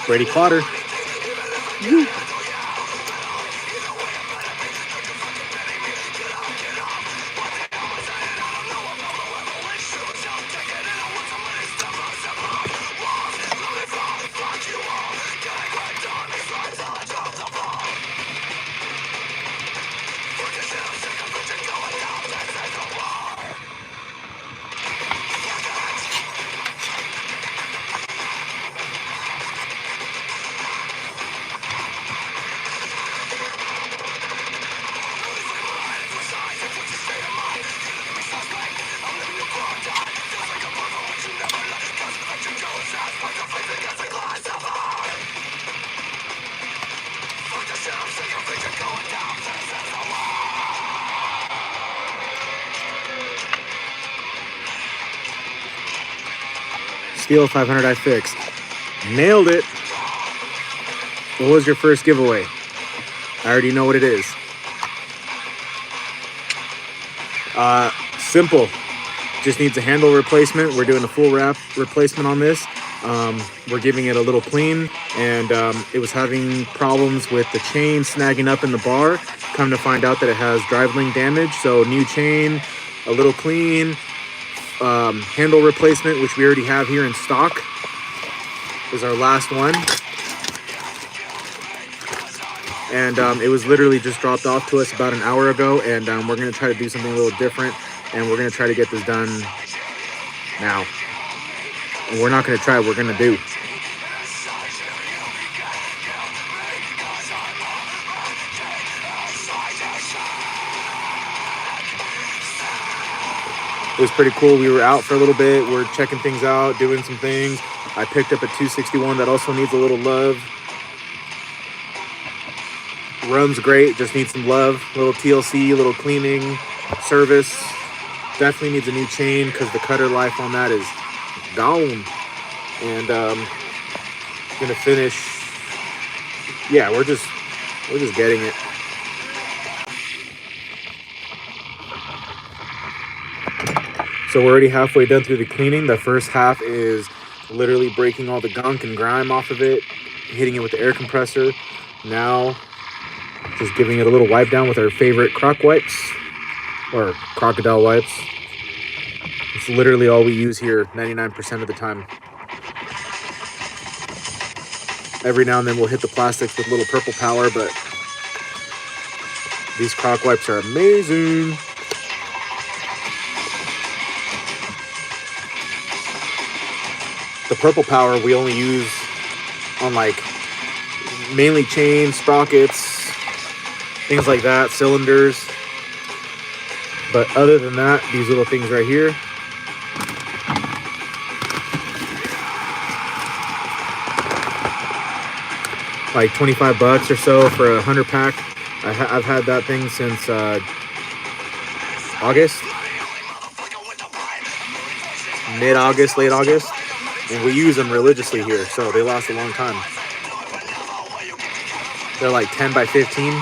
Brady Clotter. Stihl 500 I fixed. Nailed it. What was your first giveaway? I already know what it is. Simple. Just needs a handle replacement. We're doing a full wrap replacement on this. We're giving it a little clean, and it was having problems with the chain snagging up in the bar. Come to find out that it has drive link damage. So new chain, a little clean, handle replacement, which we already have here in stock, is our last one. And it was literally just dropped off to us about an hour ago, and we're going to try to do something a little different, and we're going to try to get this done now. And we're not going to try, we're going to do. It was pretty cool. We were out for a little bit. We're checking things out, doing some things. I picked up a 261 that also needs a little love. Runs great, just needs some love. A little TLC, a little cleaning, service. Definitely needs a new chain because the cutter life on that is gone. And gonna finish. Yeah, we're just getting it. So we're already halfway done through the cleaning. The first half is literally breaking all the gunk and grime off of it, hitting it with the air compressor. Now, just giving it a little wipe down with our favorite croc wipes, or crocodile wipes. It's literally all we use here 99% of the time. Every now and then we'll hit the plastics with a little purple power, but these croc wipes are amazing. The purple power we only use on like mainly chains, sprockets, things like that, cylinders. But other than that, these little things right here, like 25 bucks or so for a 100 pack. I've had that thing since August, mid-August, late August, and we use them religiously here, so they last a long time. They're like 10 by 15.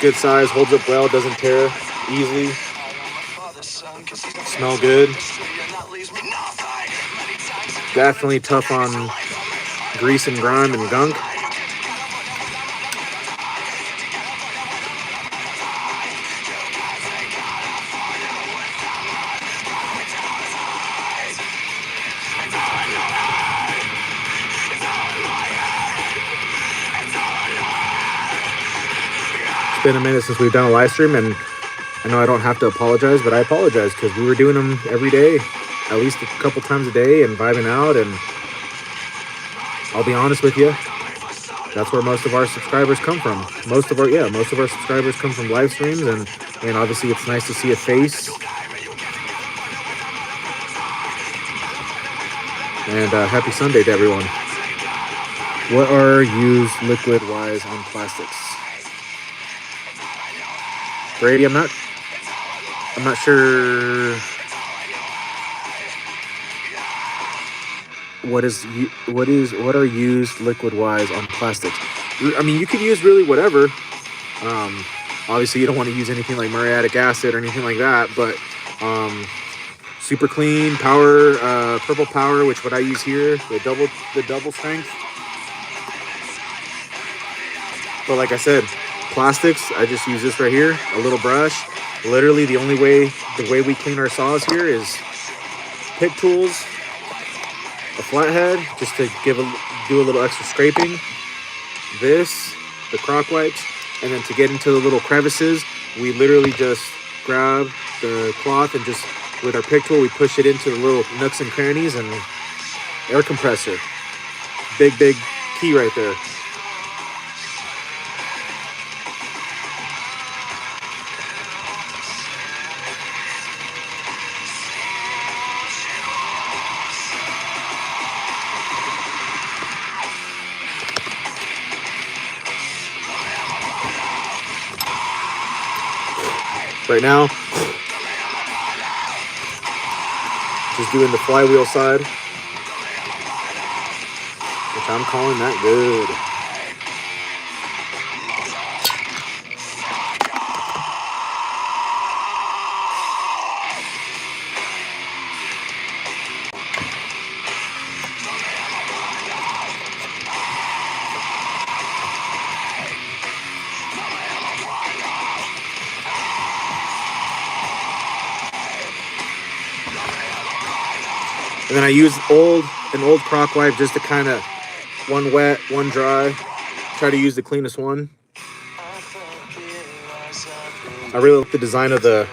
Good size, holds up well, doesn't tear easily. Smell good. Definitely tough on grease and grime and gunk. It's been a minute since we've done a live stream, and I know I don't have to apologize, but I apologize because we were doing them every day, at least a couple times a day, and vibing out. And I'll be honest with you, that's where most of our subscribers come from. Most of our subscribers come from live streams, and obviously it's nice to see a face. And happy Sunday to everyone. What are used liquid-wise on plastics? Brady, I'm not sure what are used liquid-wise on plastics. I mean, you could use really whatever. Obviously, you don't want to use anything like muriatic acid or anything like that, but Super clean power, purple power, which what I use here, the double strength. But like I said, plastics, I just use this right here, a little brush. Literally the way we clean our saws here is pick tools, a flathead, just to do a little extra scraping. This, the crock wipes, and then to get into the little crevices, we literally just grab the cloth and just with our pick tool, we push it into the little nooks and crannies and air compressor. Big key right there. Right now, just doing the flywheel side, which I'm calling that good. And then I use an old crock wipe just to kind of one wet, one dry. Try to use the cleanest one. I really like the design of the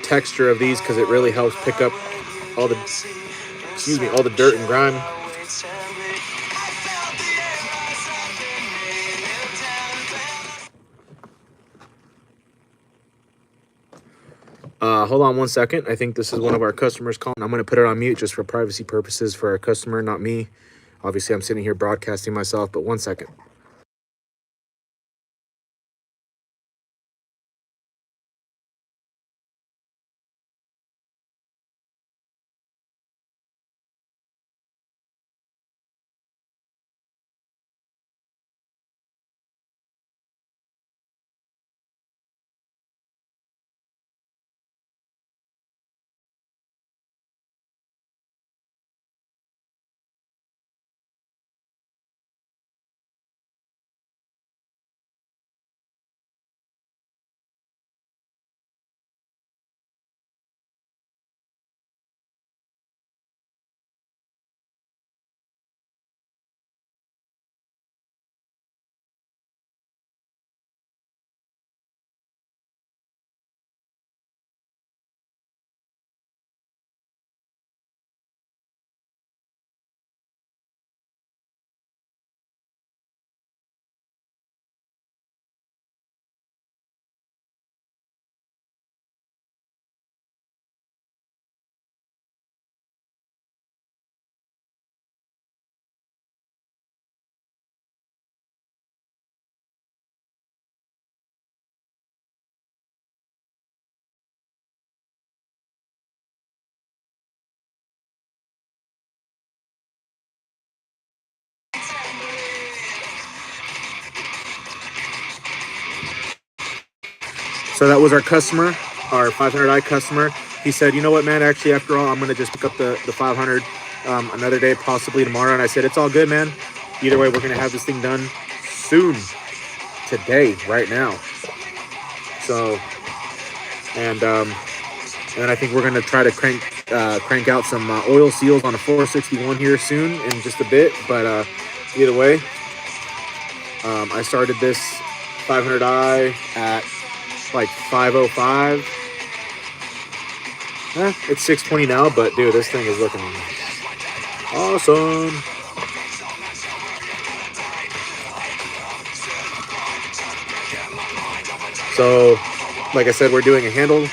texture of these because it really helps pick up all the dirt and grime. Hold on one second. I think this is one of our customers calling. I'm going to put it on mute just for privacy purposes for our customer, not me. Obviously, I'm sitting here broadcasting myself, but one second. So that was our customer, our 500i customer. He said, you know what, man, actually, after all, I'm going to just pick up the 500 another day, possibly tomorrow. And I said, it's all good, man. Either way, we're going to have this thing done soon, today, right now. So, and then I think we're going to try to crank out some oil seals on a 461 here soon in just a bit. But either way, I started this 500i at like 505. It's 620 now, but dude, this thing is looking awesome. So, like I said, we're doing a handle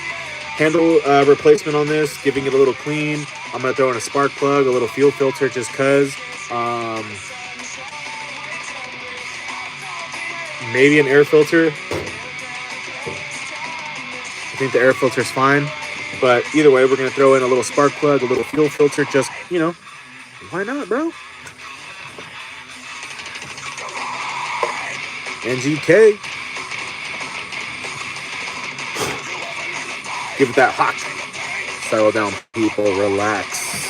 replacement on this, giving it a little clean. I'm gonna throw in a spark plug, a little fuel filter, just cause. Maybe an air filter. I think the air filter is fine, but either way, we're gonna throw in a little spark plug, a little fuel filter. Just, you know, why not, bro? NGK. Give it that hot Settle down, people. Relax.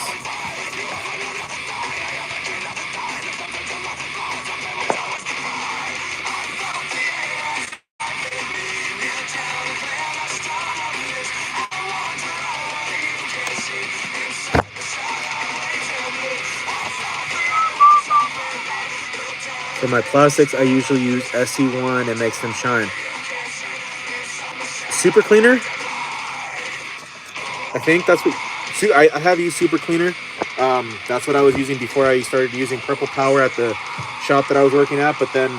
For my plastics, I usually use SC1. It makes them shine. Super cleaner? I think that's what. I have used super cleaner. That's what I was using before I started using Purple Power at the shop that I was working at. But then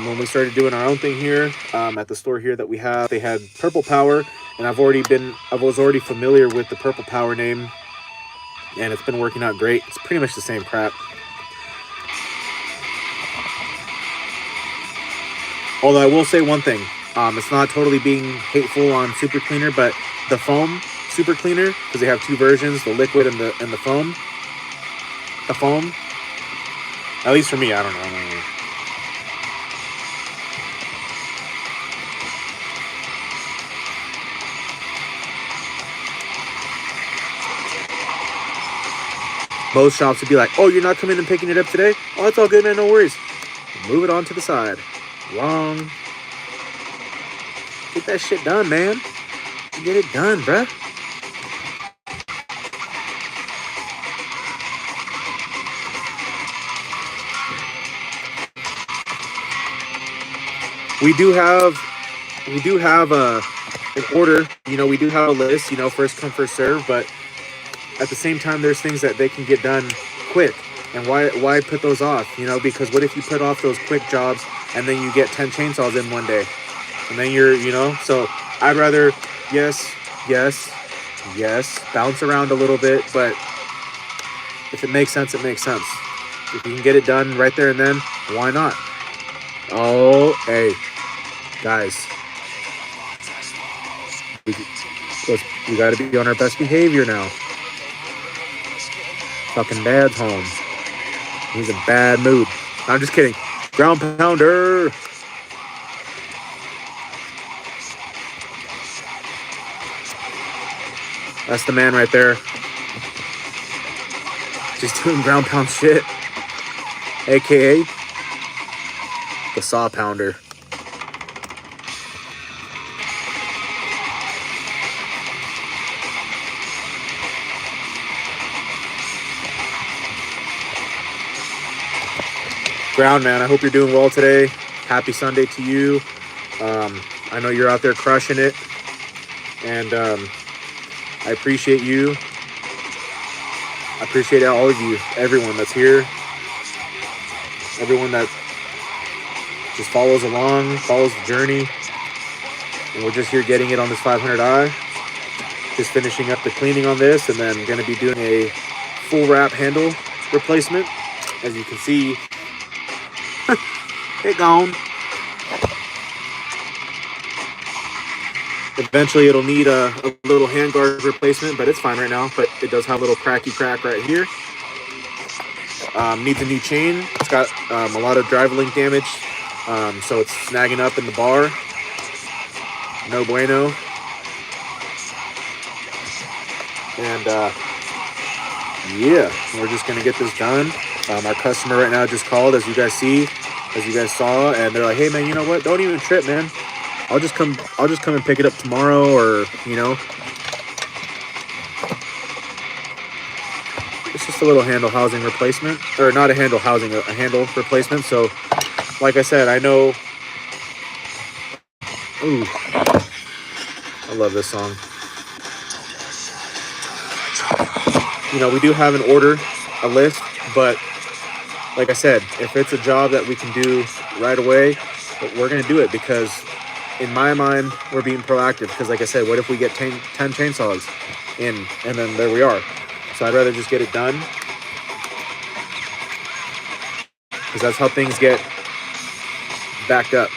when we started doing our own thing here at the store here that we have, they had Purple Power, and I was already familiar with the Purple Power name, and it's been working out great. It's pretty much the same crap. Although I will say one thing, it's not totally being hateful on super cleaner, but the foam super cleaner, because they have two versions, the liquid and the foam. The foam, at least for me, I don't know. Most shops would be like, "Oh, you're not coming and picking it up today? Oh, that's all good, man. No worries. Move it on to the side." Wrong. Get that shit done, man. Get it done, bruh. We do have an order. You know, we do have a list. You know, first come first serve. But at the same time, there's things that they can get done quick. And why put those off? You know, because what if you put off those quick jobs and then you get 10 chainsaws in one day, and then So I'd rather yes, bounce around a little bit, but if it makes sense, it makes sense. If you can get it done right there and then, why not? Oh, hey, guys, we got to be on our best behavior now. Fucking dad's home. He's in a bad mood. I'm just kidding. Ground pounder. That's the man right there. Just doing ground pound shit. AKA the saw pounder. Ground man, I hope you're doing well today. Happy Sunday to you. I know you're out there crushing it, and I appreciate you. I appreciate all of you, everyone that's here, everyone that just follows along, follows the journey, and we're just here getting it on this 500i. Just finishing up the cleaning on this, and then going to be doing a full wrap handle replacement. As you can see, it gone. Eventually it'll need a little handguard replacement, but it's fine right now. But it does have a little crack right here. Needs a new chain. It's got a lot of drive link damage, so it's snagging up in the bar. No bueno. And yeah, we're just gonna get this done. Our customer right now just called, as you guys saw, and they're like, "Hey man, you know what? Don't even trip, man. I'll just come and pick it up tomorrow, or it's just a little handle housing replacement, or not a handle housing, a handle replacement." So, like I said, I know. Ooh, I love this song. We do have an order, a list, but like I said, if it's a job that we can do right away, we're going to do it, because in my mind, we're being proactive. Because like I said, what if we get 10 chainsaws in, and then there we are? So I'd rather just get it done, because that's how things get backed up.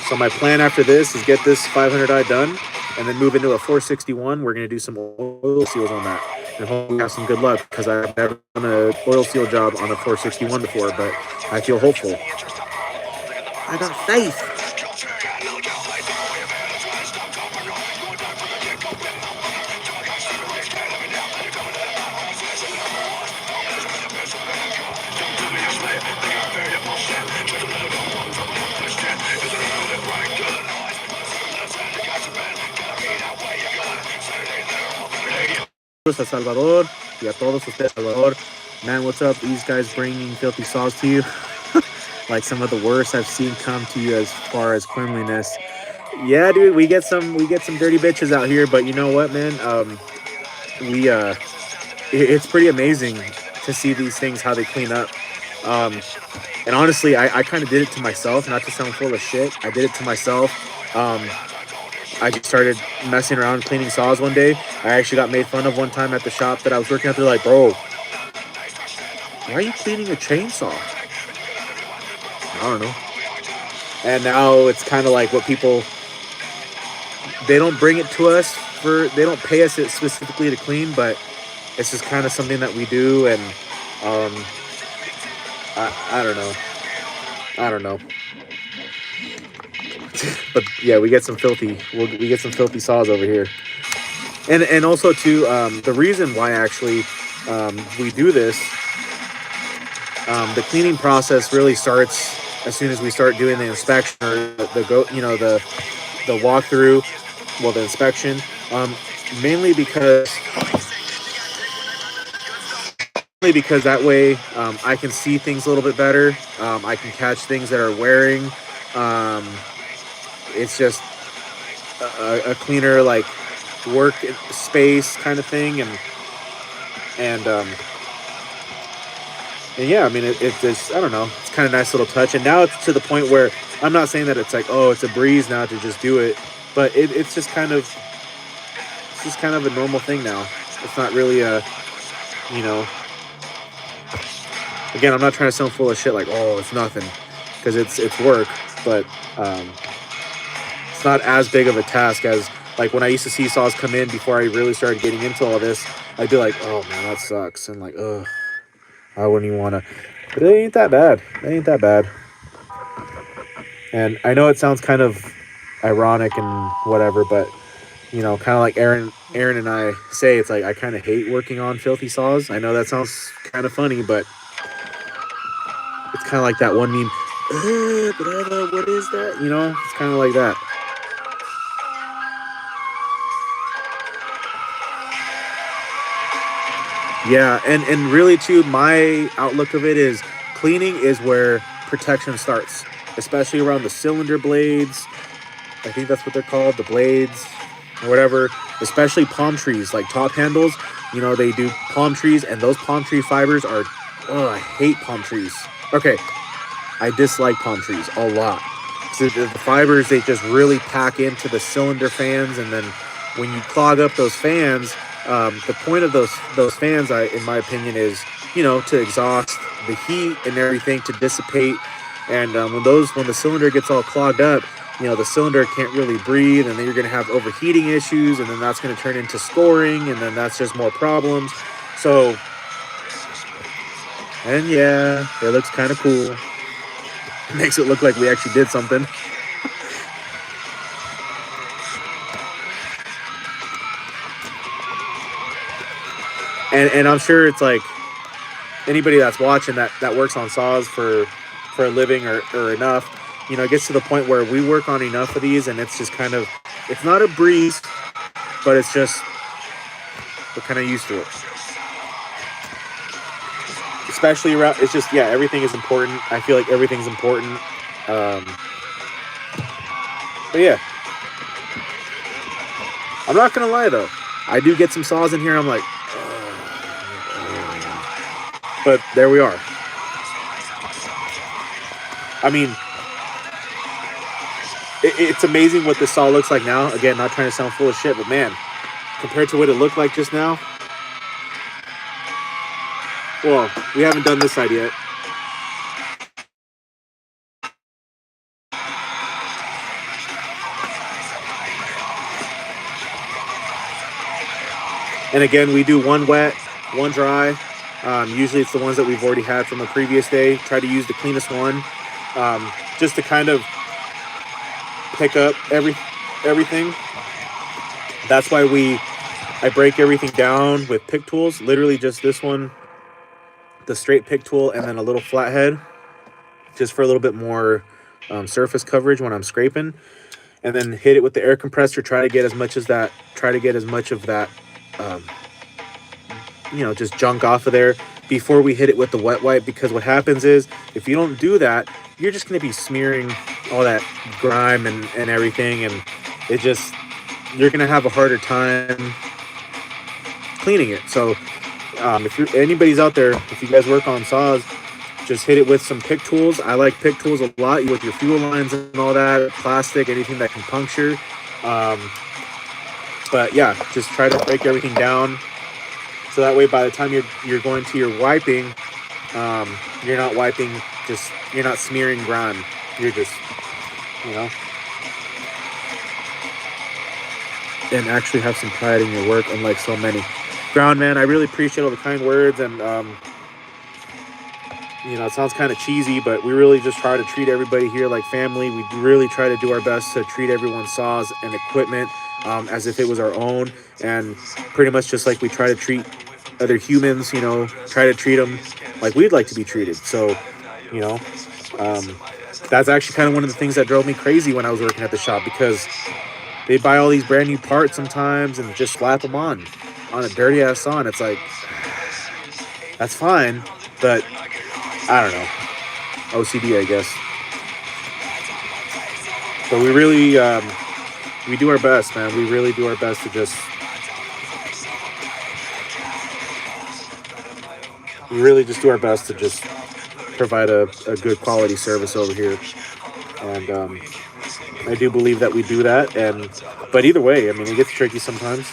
So my plan after this is get this 500i done, and then move into a 461. We're going to do some oil seals on that, and hopefully we have some good luck, because I've never done an oil seal job on a 461 before, but I feel hopeful. I got faith. a Salvador y a todos ustedes, Salvador. Man, what's up? These guys bringing filthy saws to you. Like some of the worst I've seen come to you as far as cleanliness. Yeah, dude, we get some dirty bitches out here, but you know what, man? We it's pretty amazing to see these things how they clean up. Um, and honestly, I kind of did it to myself, not to sound full of shit. I did it to myself. Um, I just started messing around cleaning saws one day. I actually got made fun of one time at the shop that I was working at. They're like, "Bro, why are you cleaning a chainsaw?" I don't know. And now it's kind of like what people, they don't bring it to us for, they don't pay us it specifically to clean, but it's just kind of something that we do. And um, I don't know. I don't know. But yeah, we get some filthy saws over here. And also too, the reason why actually we do this, the cleaning process really starts as soon as we start doing the inspection or the go, the walkthrough, well, the inspection. Um, mainly because that way I can see things a little bit better. I can catch things that are wearing. Um, it's just a cleaner like work space kind of thing, and and yeah, I mean, it's just, I don't know, it's kind of nice little touch. And now it's to the point where I'm not saying that it's like, oh, it's a breeze now to just do it, but it's just kind of a normal thing now. It's not really a, you know, again, I'm not trying to sound full of shit like, oh, it's nothing, because it's work, but it's not as big of a task as like when I used to see saws come in before I really started getting into all this. I'd be like, oh man, that sucks, and like, ugh, I wouldn't even want to. But it ain't that bad. It ain't that bad. And I know it sounds kind of ironic and whatever, but kind of like Aaron and I say, it's like I kind of hate working on filthy saws. I know that sounds kind of funny, but it's kind of like that one meme. Brother, what is that? It's kind of like that. Yeah, and really too, my outlook of it is cleaning is where protection starts, especially around the cylinder blades. I think that's what they're called, the blades or whatever. Especially palm trees, like top handles. They do palm trees, and those palm tree fibers are. Oh, I hate palm trees. Okay, I dislike palm trees a lot. So the fibers, they just really pack into the cylinder fans, and then when you clog up those fans, the point of those fans, in my opinion, is to exhaust the heat and everything to dissipate. And when the cylinder gets all clogged up, the cylinder can't really breathe, and then you're going to have overheating issues, and then that's going to turn into scoring, and then that's just more problems. So, and yeah, it looks kind of cool. It makes it look like we actually did something. And I'm sure it's like anybody that's watching that works on saws for a living or enough, it gets to the point where we work on enough of these, and it's just kind of, it's not a breeze, but it's just, we're kind of used to it. Especially around, it's just, yeah, everything is important. I feel like everything's important. Um, but yeah, I'm not gonna lie though, I do get some saws in here. I'm like, but there we are. I mean, it's amazing what this saw looks like now. Again, not trying to sound full of shit, but man, compared to what it looked like just now, well, we haven't done this side yet. And again, we do one wet, one dry. Usually it's the ones that we've already had from the previous day. Try to use the cleanest one, just to kind of pick up everything. That's why I break everything down with pick tools. Literally just this one, the straight pick tool, and then a little flathead, just for a little bit more surface coverage when I'm scraping. And then hit it with the air compressor. Try to get as much of that. Um, just junk off of there before we hit it with the wet wipe, because what happens is if you don't do that, you're just going to be smearing all that grime and everything, and it just, you're going to have a harder time cleaning it. So if you're anybody's out there, if you guys work on saws, just hit it with some pick tools. I like pick tools a lot with your fuel lines and all that, plastic, anything that can puncture. But yeah, just try to break everything down, so that way by the time you're going to your wiping, you're not wiping, you're not smearing grime. You're just, you know, and actually have some pride in your work, unlike so many. Ground man, I really appreciate all the kind words, and it sounds kind of cheesy, but we really just try to treat everybody here like family. We really try to do our best to treat everyone's saws and equipment as if it was our own, and pretty much just like we try to treat other humans, try to treat them like we'd like to be treated. So, you know, that's actually kind of one of the things that drove me crazy when I was working at the shop, because they buy all these brand new parts sometimes and just slap them on a dirty ass saw, and it's like, that's fine, but I don't know, OCD, I guess. But we really, we do our best, man. We really do our best to just, provide a good quality service over here. And I do believe that we do that. But either way, I mean, it gets tricky sometimes.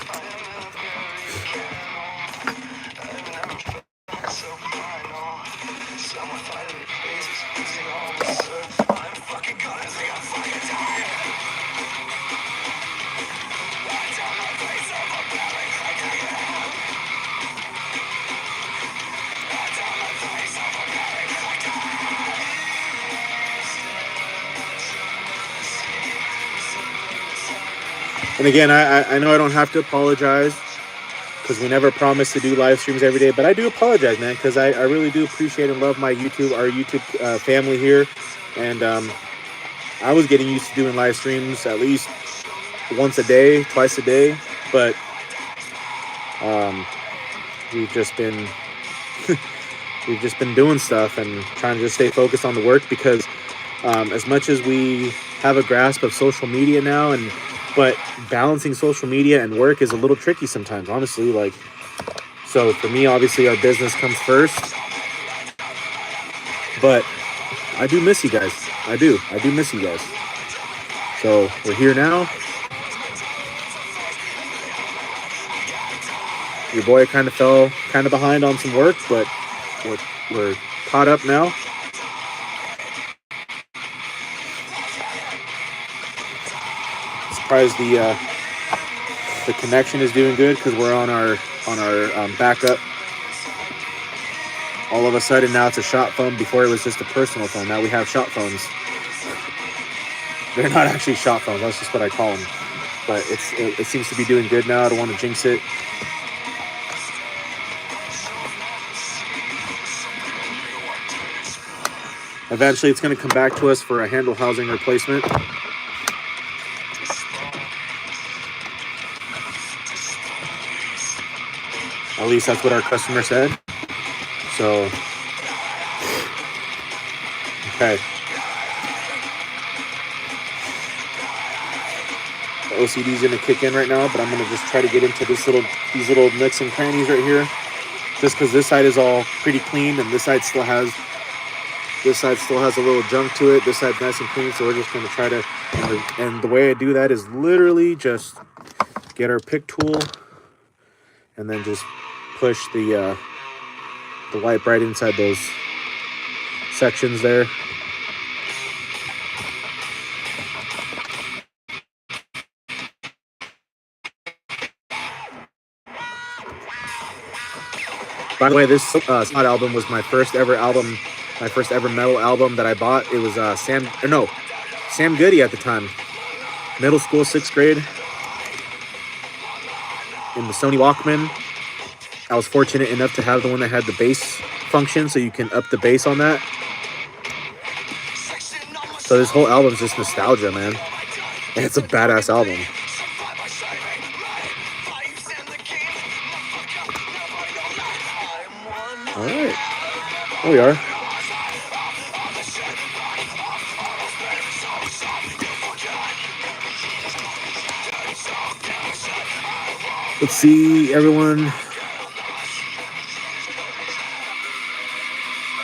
And again, I know I don't have to apologize, because we never promised to do live streams every day, but I do apologize, man, because I really do appreciate and love our YouTube family here. And I was getting used to doing live streams at least once a day, twice a day, but we've just been doing stuff and trying to just stay focused on the work, because as much as we have a grasp of social media now, but balancing social media and work is a little tricky sometimes, honestly. So for me, obviously our business comes first, but I do miss you guys. I do miss you guys. So we're here now. Your boy kind of fell behind on some work, but we're caught up now. Surprised the connection is doing good, because we're on our backup. All of a sudden now it's a shop phone. Before it was just a personal phone. Now we have shop phones. They're not actually shop phones. That's just what I call them. But it seems to be doing good now. I don't want to jinx it. Eventually it's going to come back to us for a handle housing replacement. At least that's what our customer said. So, okay. The OCD is going to kick in right now, but I'm going to just try to get into these little nooks and crannies right here. Just because this side is all pretty clean, and this side still has a little junk to it. This side's nice and clean, so we're just going to try to, and the way I do that is literally just get our pick tool and then just push the wipe right inside those sections there. By the way, this Spot album was my first ever metal album that I bought. It was Sam Goody at the time. Middle school, 6th grade. In the Sony Walkman. I was fortunate enough to have the one that had the bass function, so you can up the bass on that. So this whole album is just nostalgia, man. And it's a badass album. All right. There we are. Let's see, everyone.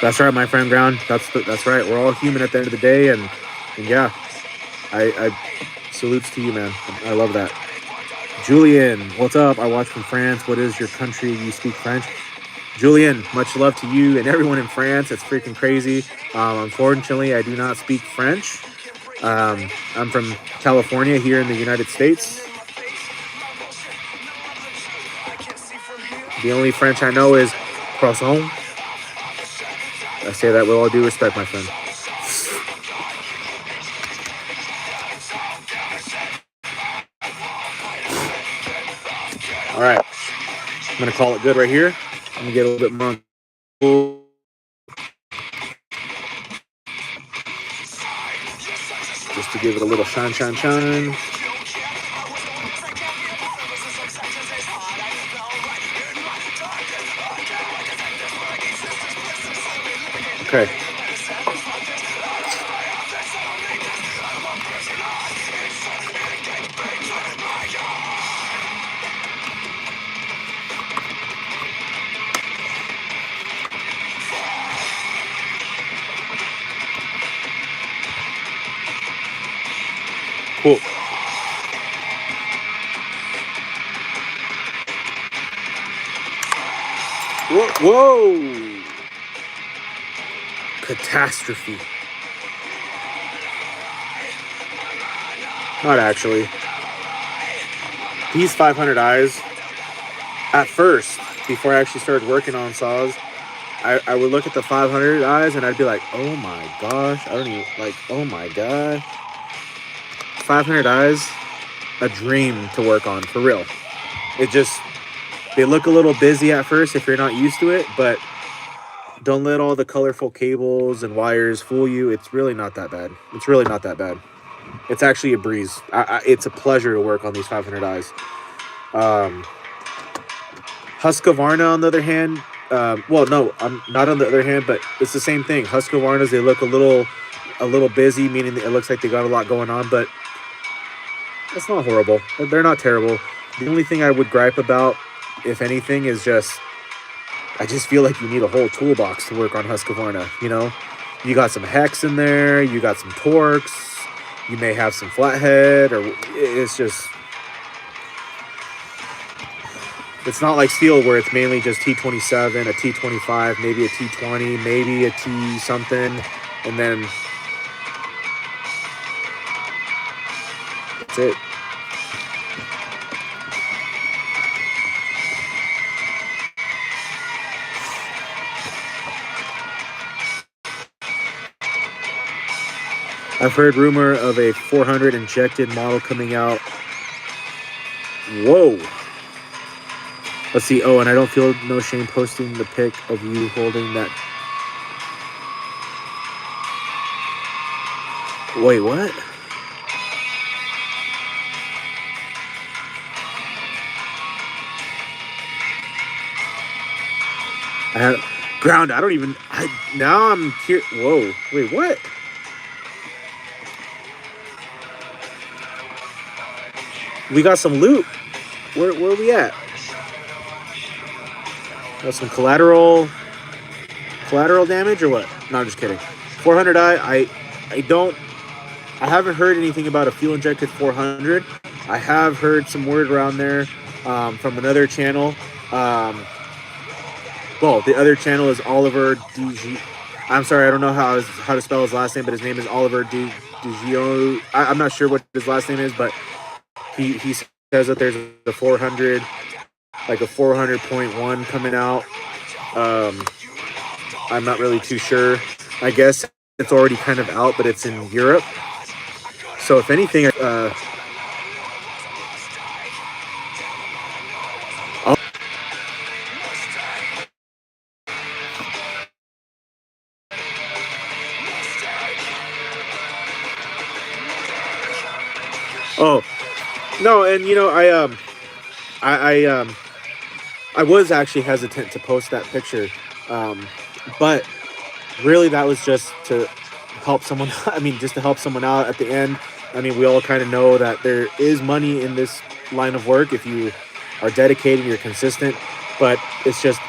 That's right, my friend Ground. That's right. We're all human at the end of the day, and yeah, I salutes to you, man. I love that. Julian, what's up? I watch from France. What is your country? You speak French? Julian, much love to you and everyone in France. It's freaking crazy. Unfortunately, I do not speak French. I'm from California here in the United States. The only French I know is croissant. I say that with all due respect, my friend. All right. I'm going to call it good right here. Let me get a little bit more just to give it a little shine, shine, shine. Okay. Cool. Whoa. Catastrophe. Not actually. These 500 eyes, at first, before I actually started working on saws, I would look at the 500 eyes and I'd be like, oh my gosh. I don't even, like, oh my god. 500 eyes, a dream to work on, for real. It just, they look a little busy at first if you're not used to it, but don't let all the colorful cables and wires fool you. It's really not that bad. It's really not that bad. It's actually a breeze. It's a pleasure to work on these 500 eyes. Husqvarna, on the other hand, well, no, I'm not on the other hand, but it's the same thing. Husqvarnas, they look a little busy, meaning it looks like they got a lot going on, but it's not horrible. They're not terrible. The only thing I would gripe about, if anything, is just I just feel like you need a whole toolbox to work on Husqvarna. You know, you got some hex in there, you got some Torx, you may have some flathead, or it's just. It's not like Stihl where it's mainly just T27, a T25, maybe a T20, maybe a T something, and then that's it. I've heard rumor of a 400 injected model coming out. Whoa. Let's see. Oh, and I don't feel no shame posting the pic of you holding that. Wait, what? I have ground. I don't even. Now I'm here. Whoa. Wait, what? We got some loot. Where are we at? Got some collateral damage or what? No, I'm just kidding. 400 I don't. I haven't heard anything about a fuel injected 400. I have heard some word around there from another channel. Well, the other channel is Oliver DG. I'm sorry, I don't know how to spell his last name, but his name is Oliver DGO. I'm not sure what his last name is, but he says that there's a 400, like a 400.1 coming out. I'm not really too sure. I guess it's already kind of out, but it's in Europe. So if anything, oh no, and you know I was actually hesitant to post that picture But really, that was just to help someone. I mean, just to help someone out at the end. I mean, we all kind of know that there is money in this line of work if you are dedicated, you're consistent. But it's just,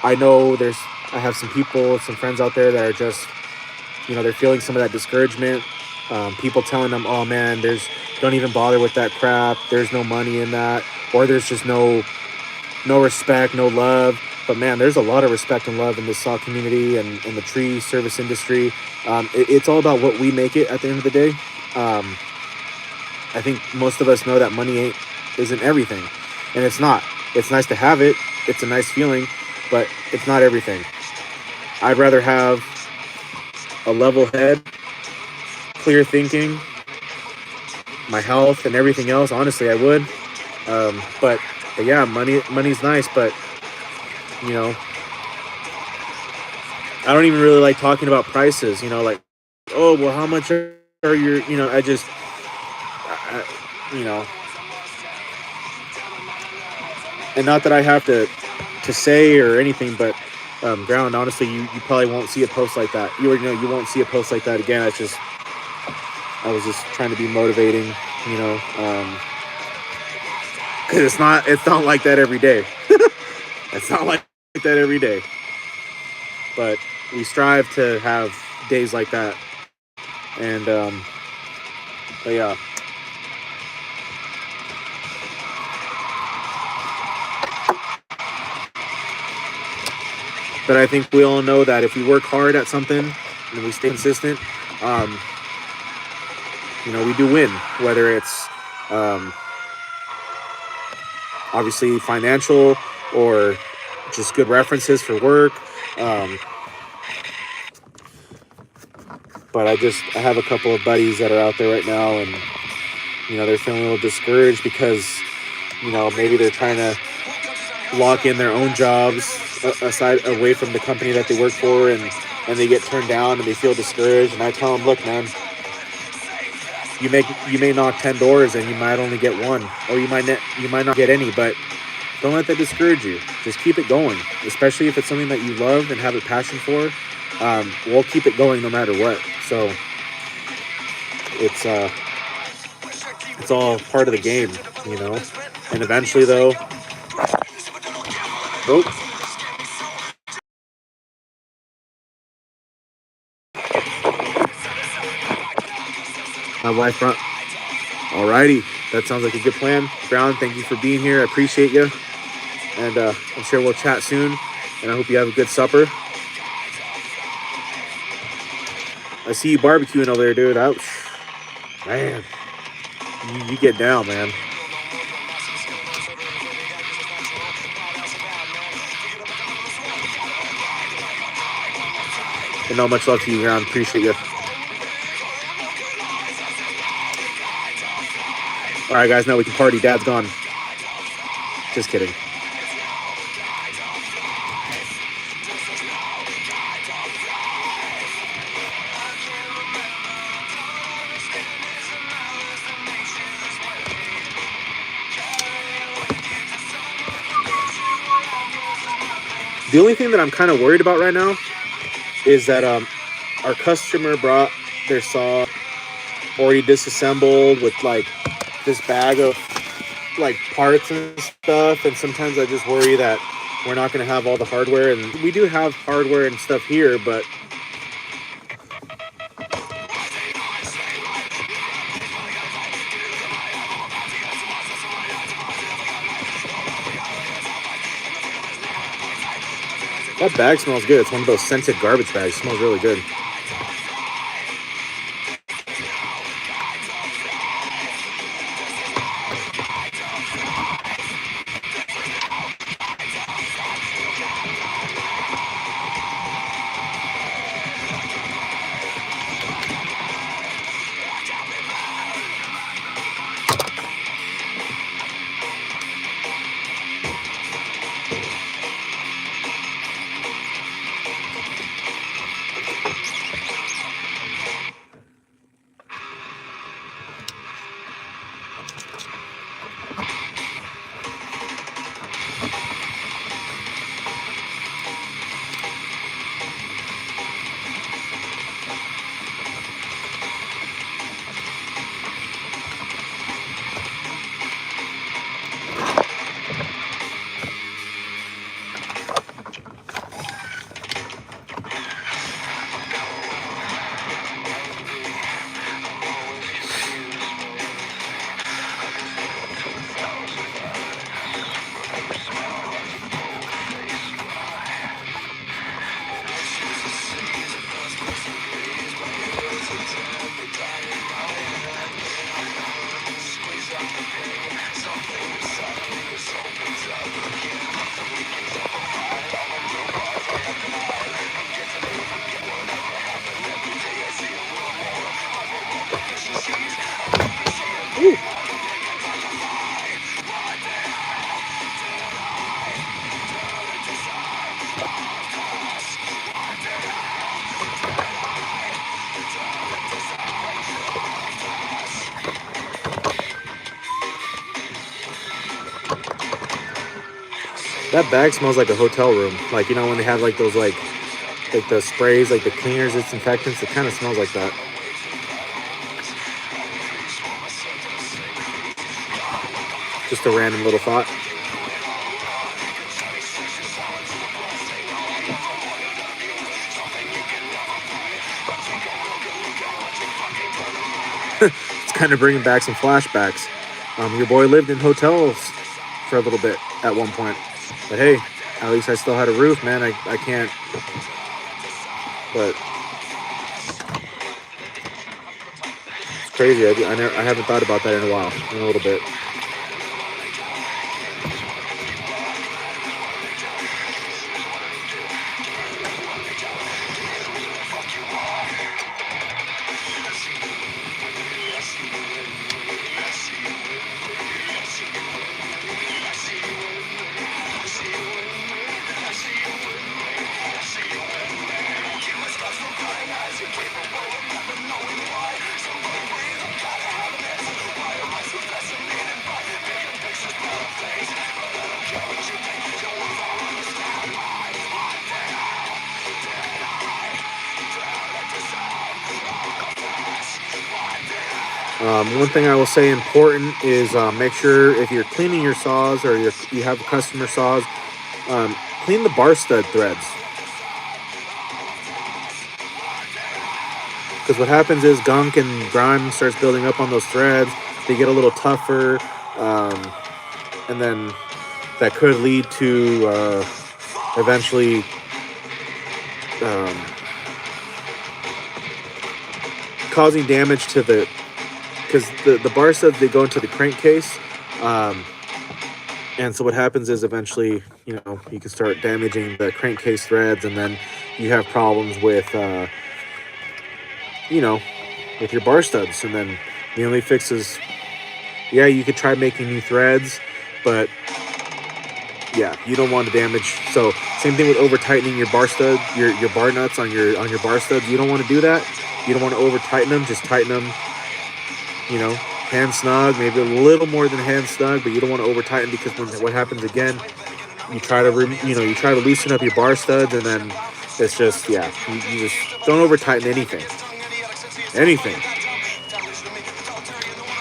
I know I have some people, some friends out there that are just, they're feeling some of that discouragement. People telling them, "Oh man, don't even bother with that crap. There's no money in that, or there's just no respect, no love." But man, there's a lot of respect and love in the saw community and in the tree service industry. It's all about what we make it at the end of the day. Um, I think most of us know that money isn't everything, and it's not. It's nice to have it. It's a nice feeling, but it's not everything. I'd rather have a level head, clear thinking, my health, and everything else. Honestly, I would. But yeah, money's nice, but you know, I don't even really like talking about prices. Like, oh well, how much are your? I just, you know, and not that I have to say or anything, but ground. Honestly, you probably won't see a post like that. You won't see a post like that again. I was just trying to be motivating. You know, because it's not like that every day. It's not like that every day. But we strive to have days like that, and but yeah. But I think we all know that if we work hard at something and we stay consistent, um, we do win. Whether it's um, obviously financial or just good references for work. Um, but I have a couple of buddies that are out there right now, and they're feeling a little discouraged because maybe they're trying to lock in their own jobs aside away from the company that they work for, and they get turned down and they feel discouraged. And I tell them, look, man, you may knock 10 doors and you might only get one, or you might not get any, but don't let that discourage you. Just keep it going, especially if it's something that you love and have a passion for. We'll keep it going no matter what. So it's it's all part of the game, you know. And eventually, though, oh, my wife brought. Alrighty, that sounds like a good plan. Brown, thank you for being here. I appreciate you, and I'm sure we'll chat soon. And I hope you have a good supper. I see you barbecuing over there, dude. Ouch, man, you get down, man. And not much love to you, Brown. Appreciate you. All right, guys, now we can party. Dad's gone. Just kidding. The only thing that I'm kind of worried about right now is that our customer brought their saw already disassembled with like this bag of like parts and stuff, and sometimes I just worry that we're not going to have all the hardware, and we do have hardware and stuff here, but that bag smells good. It's one of those scented garbage bags. It smells really good. That bag smells like a hotel room. Like, you know, when they have like those like the sprays, like the cleaners, disinfectants. It kind of smells like that. Just a random little thought. It's kind of bringing back some flashbacks. Your boy lived in hotels for a little bit at one point, but hey, at least I still had a roof, man. I can't. But it's crazy. I haven't thought about that in a while, in a little bit. One thing I will say important is make sure if you're cleaning your saws or you have customer saws, um, clean the bar stud threads. Because what happens is gunk and grime starts building up on those threads. They get a little tougher, um, and then that could lead to eventually um, causing damage to because the bar studs, they go into the crankcase. Um, and so what happens is eventually, you know, you can start damaging the crankcase threads, and then you have problems with, you know, with your bar studs. And then the only fix is, yeah, you could try making new threads, but yeah, you don't want to damage. So same thing with over tightening your bar stud, your bar nuts on your bar studs. You don't want to do that. You don't want to over tighten them. Just tighten them, you know, hand snug, maybe a little more than hand snug, but you don't want to over tighten, because what happens again, you try to you try to loosen up your bar studs, and then it's just, yeah, you just don't over tighten anything,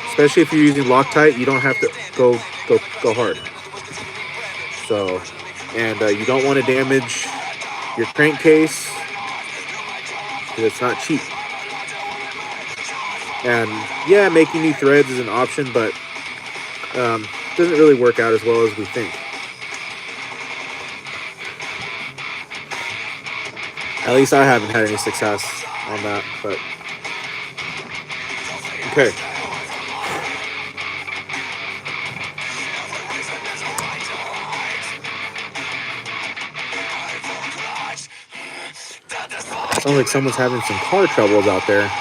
especially if you're using Loctite. You don't have to go hard. So, and you don't want to damage your crankcase, because it's not cheap. And yeah, making new threads is an option, but doesn't really work out as well as we think. At least I haven't had any success on that. But okay. Sounds like someone's having some car troubles out there.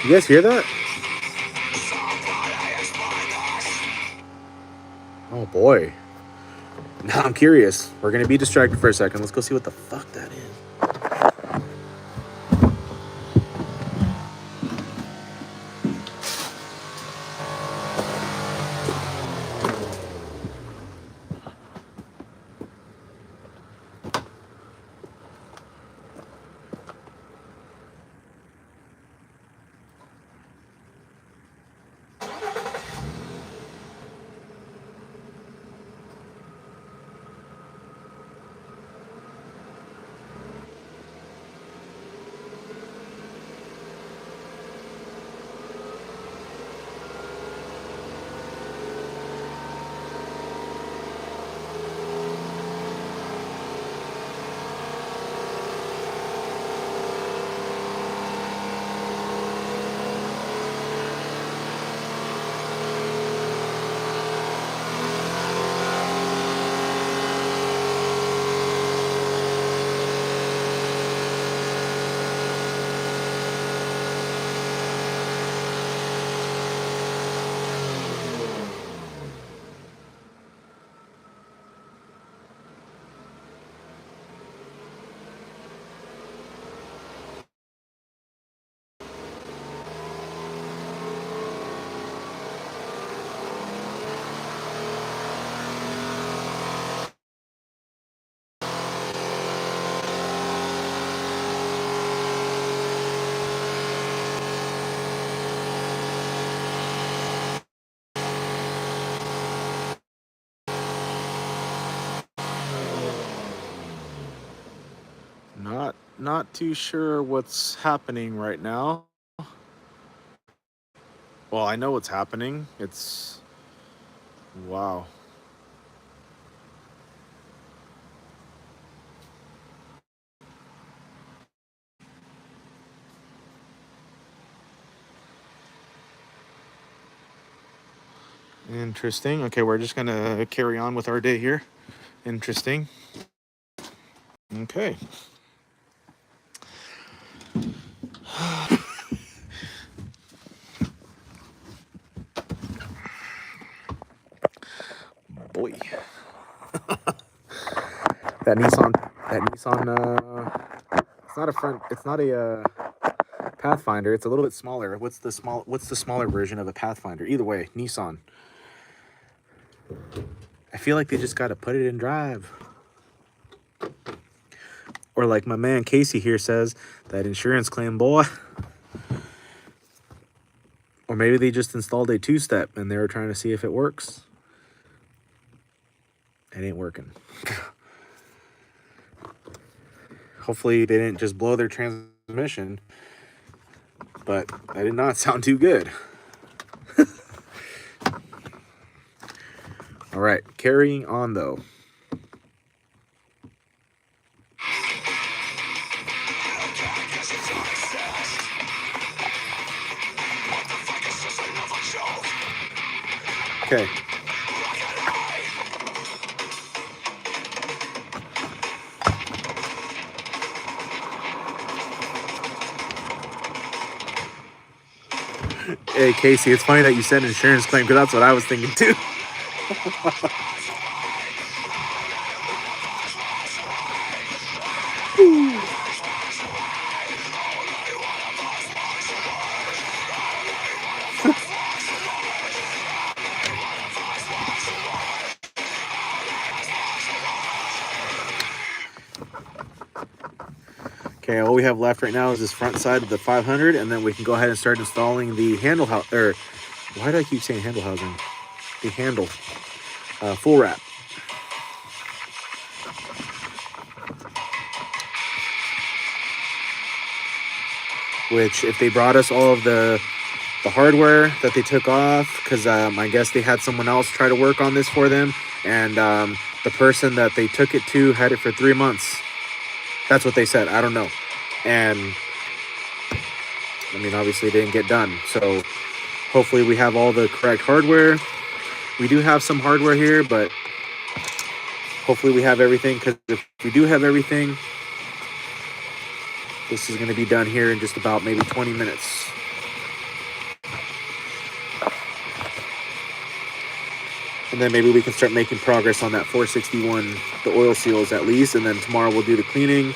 You guys hear that? Oh boy. Now I'm curious. We're gonna be distracted for a second. Let's go see what the fuck that is. Not too sure what's happening right now. Well, I know what's happening. It's wow. Interesting. Okay, we're just gonna carry on with our day here. Interesting. Okay. Boy, that Nissan. That Nissan. It's not a front. It's not a Pathfinder. It's a little bit smaller. What's the smaller version of a Pathfinder? Either way, Nissan. I feel like they just gotta put it in drive. Or like my man Casey here says, that insurance claim, boy. Or maybe they just installed a two-step and they were trying to see if it works. It ain't working. Hopefully they didn't just blow their transmission. But that did not sound too good. All right, carrying on though. Okay. Hey, Casey, it's funny that you said insurance claim because that's what I was thinking too. Okay, all we have left right now is this front side of the 500, and then we can go ahead and start installing the handle house. Or why do I keep saying handle housing? The handle, full wrap. Which, if they brought us all of the hardware that they took off, because I guess they had someone else try to work on this for them, and the person that they took it to had it for 3 months. That's what they said. I don't know. And I mean, obviously it didn't get done. So hopefully we have all the correct hardware. We do have some hardware here, but hopefully we have everything, because if we do have everything, this is going to be done here in just about maybe 20 minutes. And then maybe we can start making progress on that 461, the oil seals at least. And then tomorrow we'll do the cleaning.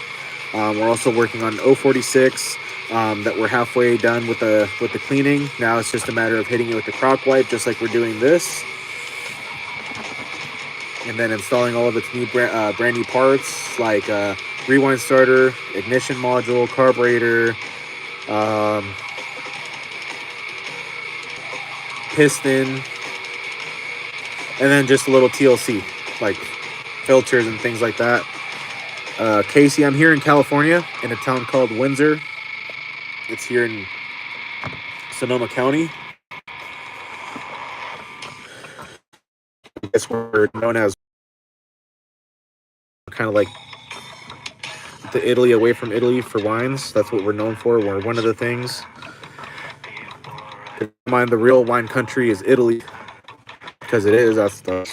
We're also working on 046 that we're halfway done with the cleaning. Now it's just a matter of hitting it with the crock wipe, just like we're doing this. And then installing all of its new brand new parts, like rewind starter, ignition module, carburetor, piston, and then just a little TLC, like filters and things like that. Casey, I'm here in California in a town called Windsor. It's here in Sonoma County. I guess we're known as kind of like the Italy away from Italy for wines. That's what we're known for. We're one of the things. Keep in mind, the real wine country is Italy, because it is. That's the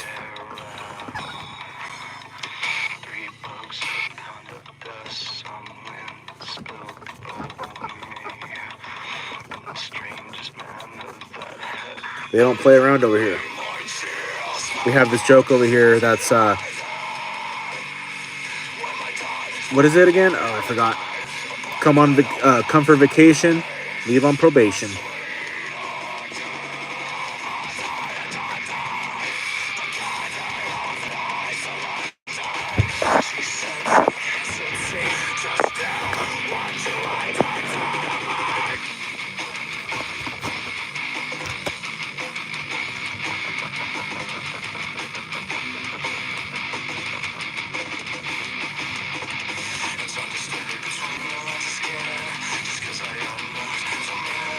they don't play around over here. We have this joke over here that's what is it again? Oh, I forgot. Come for vacation, leave on probation.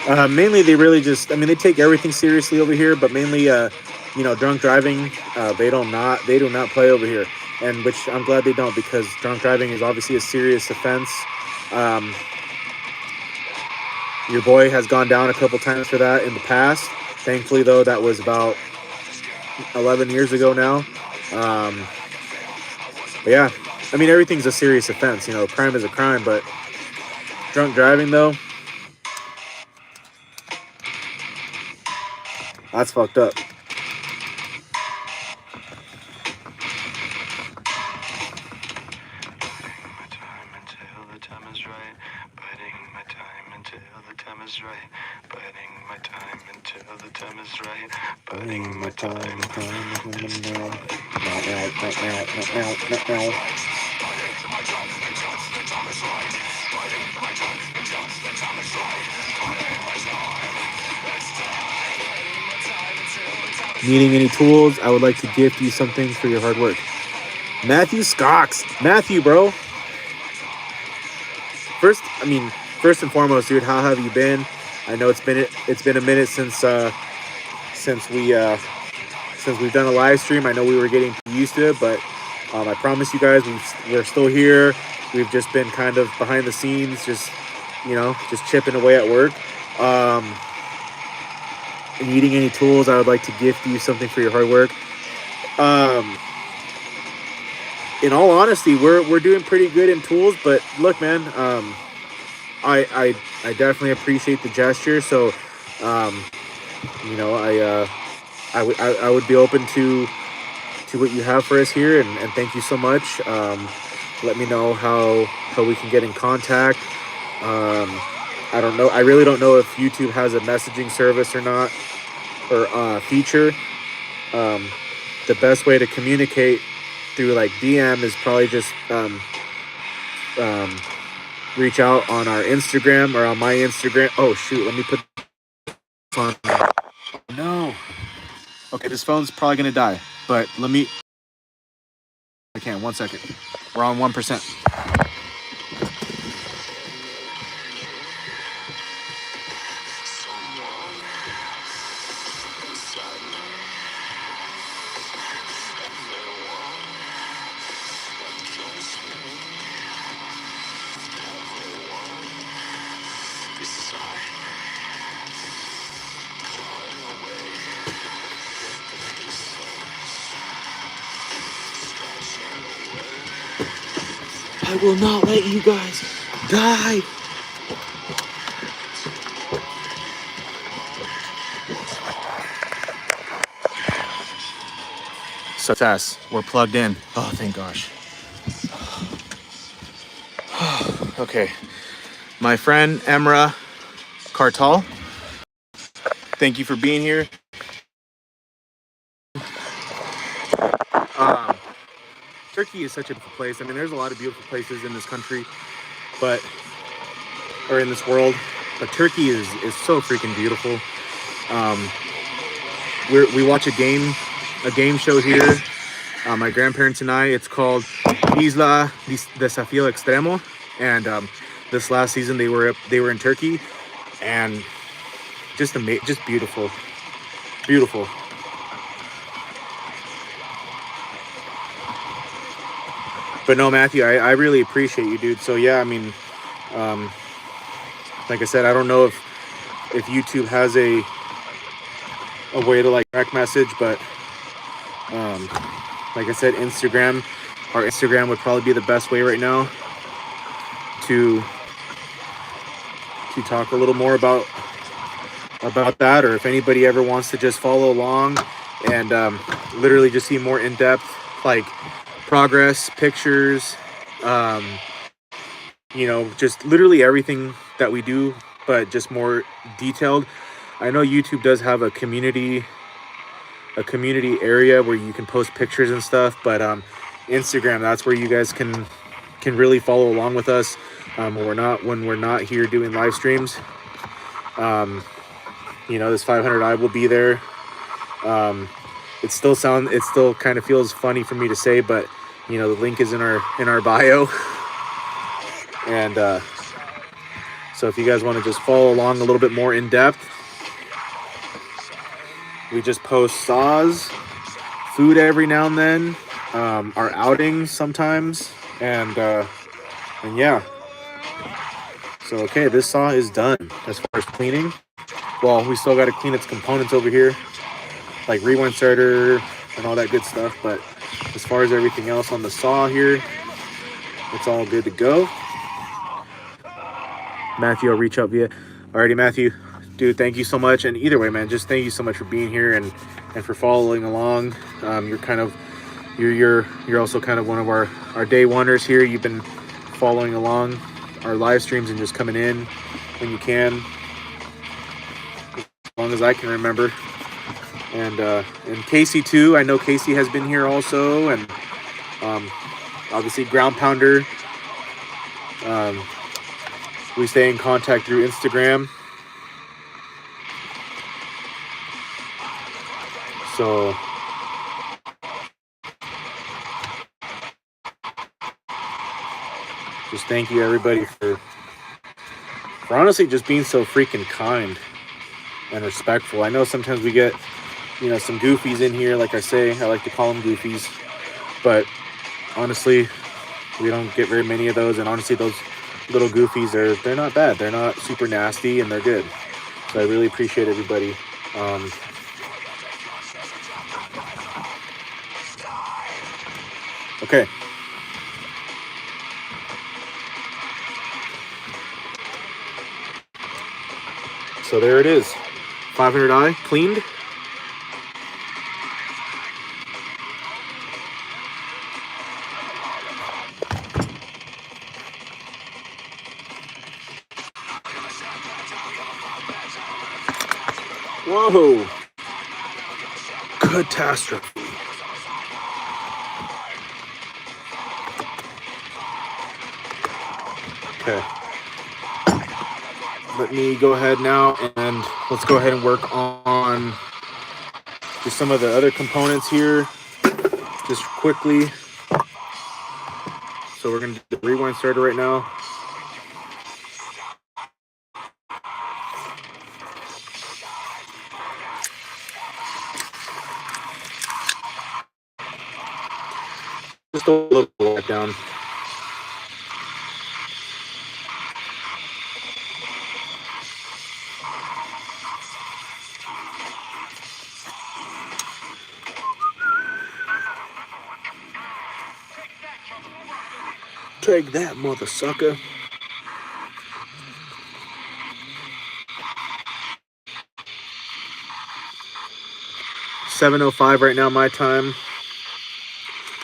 Mainly, they really just, I mean, they take everything seriously over here, but mainly, drunk driving, they do not play over here. And which I'm glad they don't, because drunk driving is obviously a serious offense. Um, your boy has gone down a couple times for that in the past. Thankfully, though, that was about 11 years ago now. Um, but yeah, I mean, everything's a serious offense. Crime is a crime, but drunk driving, though, that's fucked up. Needing any tools, I would like to gift you something for your hard work. Matthew Scocks. Matthew, bro. First and foremost, dude, how have you been? I know it's been a minute since we've done a live stream. I know we were getting used to it, but I promise you guys, we're still here. We've just been kind of behind the scenes, just chipping away at work. Needing any tools, I would like to gift you something for your hard work. In all honesty, we're doing pretty good in tools, but look, man, I definitely appreciate the gesture. So, I would be open to what you have for us here, and thank you so much. Let me know how we can get in contact. I don't know. I really don't know if YouTube has a messaging service or not, or feature. The best way to communicate through like DM is probably just reach out on our Instagram or on my Instagram. Oh shoot, let me put this on. No. Okay, this phone's probably gonna die, but I can't. 1 second. We're on 1%. I will not let you guys die. Success. We're plugged in. Oh, thank gosh. Okay. My friend Emra Kartal, thank you for being here. Turkey is such a beautiful place. I mean, there's a lot of beautiful places in this country, or in this world, but Turkey is so freaking beautiful. We watch a game show here. My grandparents and I. It's called Isla Desafío Extremo, and this last season they were in Turkey, and just beautiful, beautiful. But no, Matthew, I really appreciate you, dude. So yeah, I mean, like I said, I don't know if YouTube has a way to like direct message, but like I said, our Instagram would probably be the best way right now to talk a little more about that, or if anybody ever wants to just follow along and literally just see more in-depth like progress pictures, just literally everything that we do, but just more detailed. I know YouTube does have a community area where you can post pictures and stuff, but Instagram, that's where you guys can really follow along with us when we're not here doing live streams. This 500i will be there. It still kind of feels funny for me to say, but the link is in our bio. And so So if you guys want to just follow along a little bit more in depth, we just post saws, food every now and then, our outings sometimes, and yeah. So okay, this saw is done as far as cleaning. Well, we still got to clean its components over here, like rewind starter and all that good stuff. But as far as everything else on the saw here, it's all good to go. Matthew, I'll reach out via. Alrighty, Matthew, dude, thank you so much. And either way, man, just thank you so much for being here and for following along. You're kind of you're also kind of one of our day oneers here. You've been following along our live streams and just coming in when you can, as long as I can remember. And Casey too. I know Casey has been here also, and obviously Ground Pounder. We stay in contact through Instagram. So just thank you everybody for honestly just being so freaking kind and respectful. I know sometimes we get, some goofies in here. Like I say, I like to call them goofies, but honestly, we don't get very many of those. And honestly, those little goofies, they're not bad. They're not super nasty, and they're good. So I really appreciate everybody. Okay. So there it is. 500i cleaned. Whoa. Catastrophe. Okay. Let me go ahead now and let's go ahead and work on just some of the other components here just quickly. So we're going to do the rewind starter right now. Just a little let down. Take that, mother sucker. $7:05 right now, my time.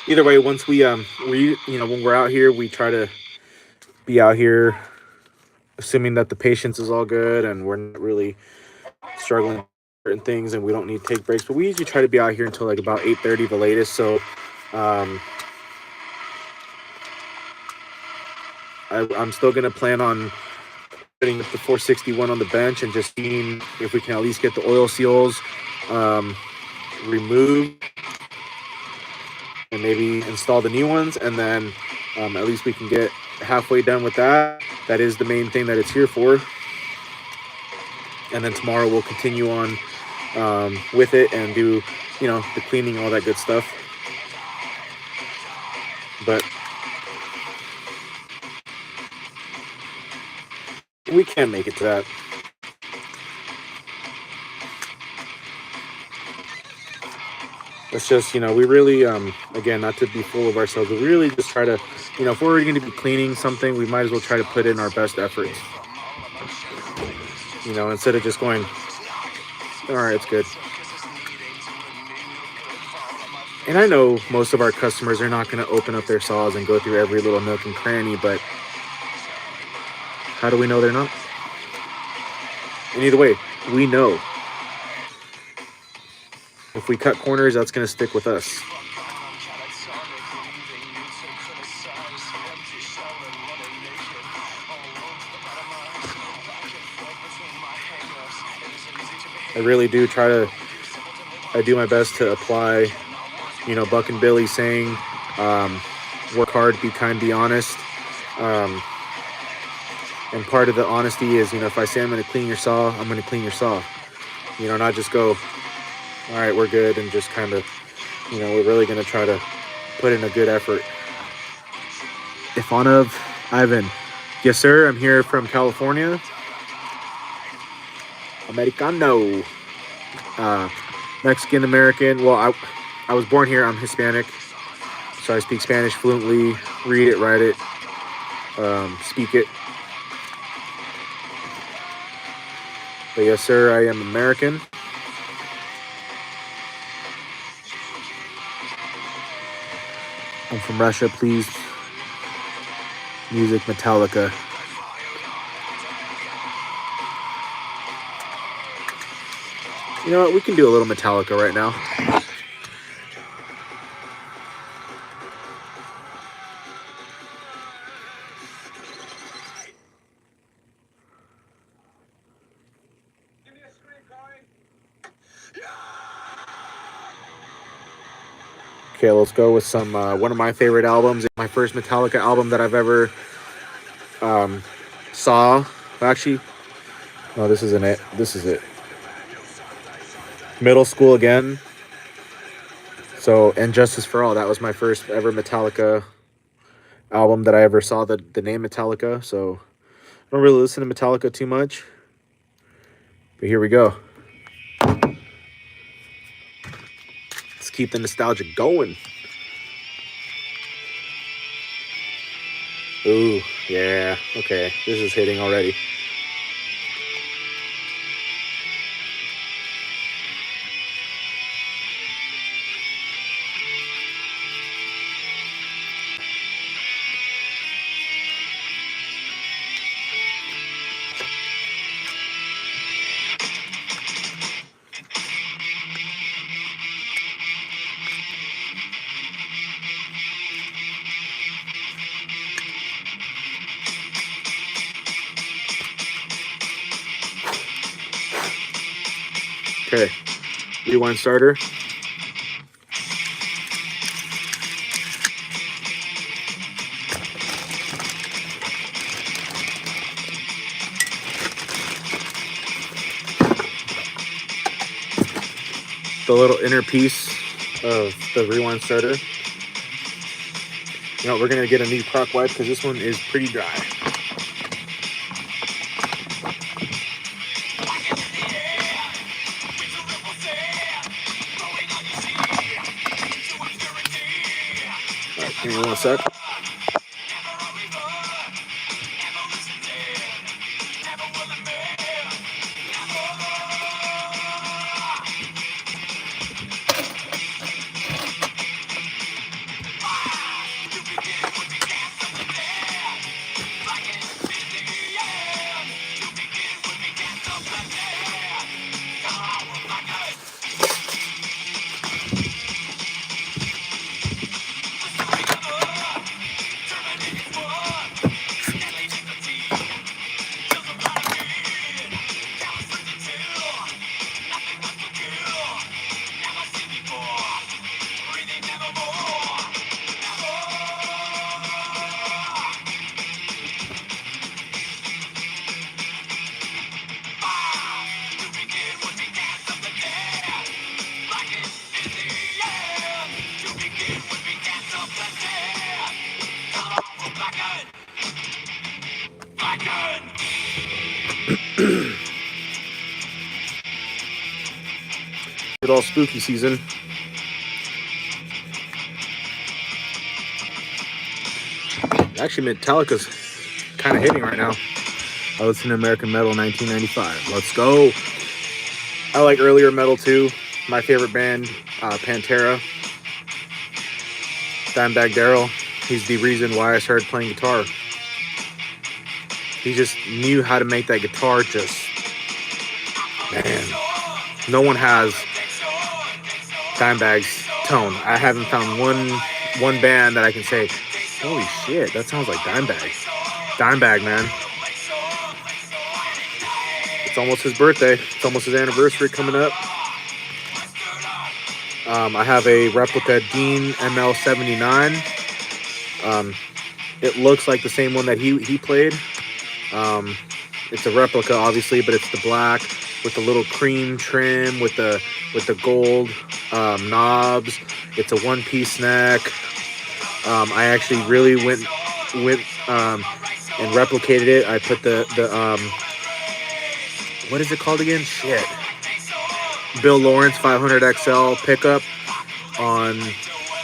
Either way, once we when we're out here, we try to be out here assuming that the patience is all good and we're not really struggling with certain things and we don't need to take breaks. But we usually try to be out here until like about 8:30 the latest. So I'm still gonna plan on putting up the 461 on the bench and just seeing if we can at least get the oil seals removed and maybe install the new ones, and then at least we can get halfway done with that. That is the main thing that it's here for. And then tomorrow we'll continue on with it and do, the cleaning, all that good stuff. But we can make it to that. It's just, we really, again, not to be full of ourselves, but we really just try to, if we're going to be cleaning something, we might as well try to put in our best efforts. Instead of just going, all right, it's good. And I know most of our customers are not going to open up their saws and go through every little nook and cranny, but how do we know they're not? And either way, we know. If we cut corners, that's going to stick with us. I really do I do my best to apply, Buck and Billy saying, work hard, be kind, be honest. And part of the honesty is, if I say I'm going to clean your saw, I'm going to clean your saw. Not just go, all right, we're good, and just kind of, we're really going to try to put in a good effort. Ivanov Ivan. Yes, sir. I'm here from California. Americano. Mexican American. Well, I was born here. I'm Hispanic. So I speak Spanish fluently, read it, write it, speak it. But yes, sir, I am American. I'm from Russia, please. Music, Metallica. You know what? We can do a little Metallica right now. Okay, let's go with some one of my favorite albums. My first Metallica album that I've ever saw. Actually, no, this isn't it. This is it. Middle School Again. So, and Justice for All. That was my first ever Metallica album that I ever saw the name Metallica. So, I don't really listen to Metallica too much. But here we go. Let's keep the nostalgia going. Ooh, yeah. Okay, this is hitting already. Okay, rewind starter. The little inner piece of the rewind starter. We're going to get a new crock wipe because this one is pretty dry. All right, give me 1 sec. Good all spooky season. Actually, Metallica's kind of hitting right now. I listen to American Metal 1995. Let's go. I like earlier metal too. My favorite band, Pantera. Dimebag Darrell. He's the reason why I started playing guitar. He just knew how to make that guitar just, man. No one has Dimebag's tone. I haven't found one band that I can say, holy shit, that sounds like Dimebag. Dimebag, man. It's almost his birthday. It's almost his anniversary coming up. I have a replica Dean ML79. It looks like the same one that he played. It's a replica, obviously, but it's the black with the little cream trim with the gold knobs. It's a one-piece neck. I actually really went and replicated it. I put the what is it called again? Shit. Bill Lawrence 500 XL pickup on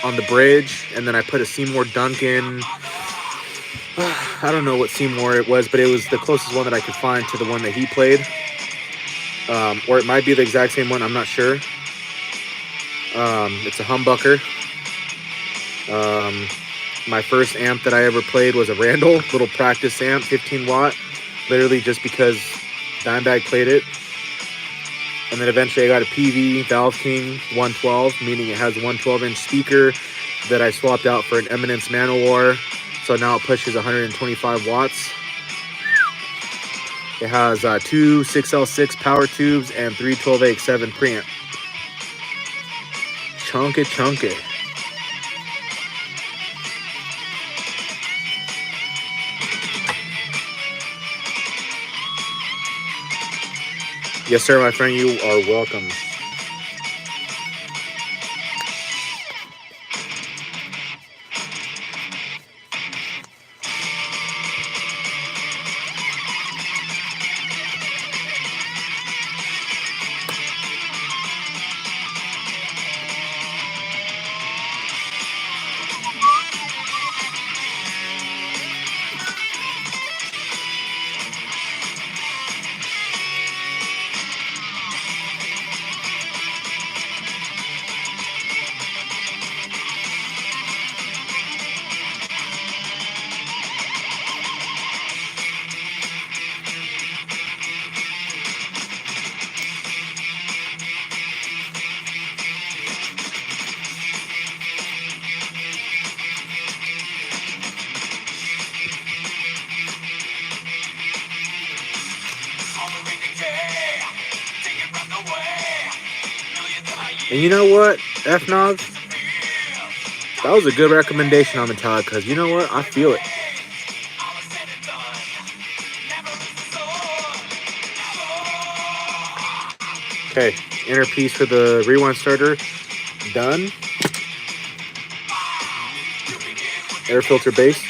on the bridge, and then I put a Seymour Duncan. I don't know what Seymour it was, but it was the closest one that I could find to the one that he played, or it might be the exact same one. I'm not sure. It's a humbucker. Um, my first amp that I ever played was a Randall little practice amp, 15 watt, literally just because Dimebag played it. And then eventually I got a PV Valve King 112, meaning it has a 112-inch speaker that I swapped out for an Eminence Manowar. So now it pushes 125 watts. It has two 6L6 power tubes and three 12AX7 preamp. Chunky, chunky. Yes, sir, my friend, you are welcome. And you know what, F-Nog? That was a good recommendation on Metallica, because you know what? I feel it. Okay, inner piece for the rewind starter, done. Air filter base.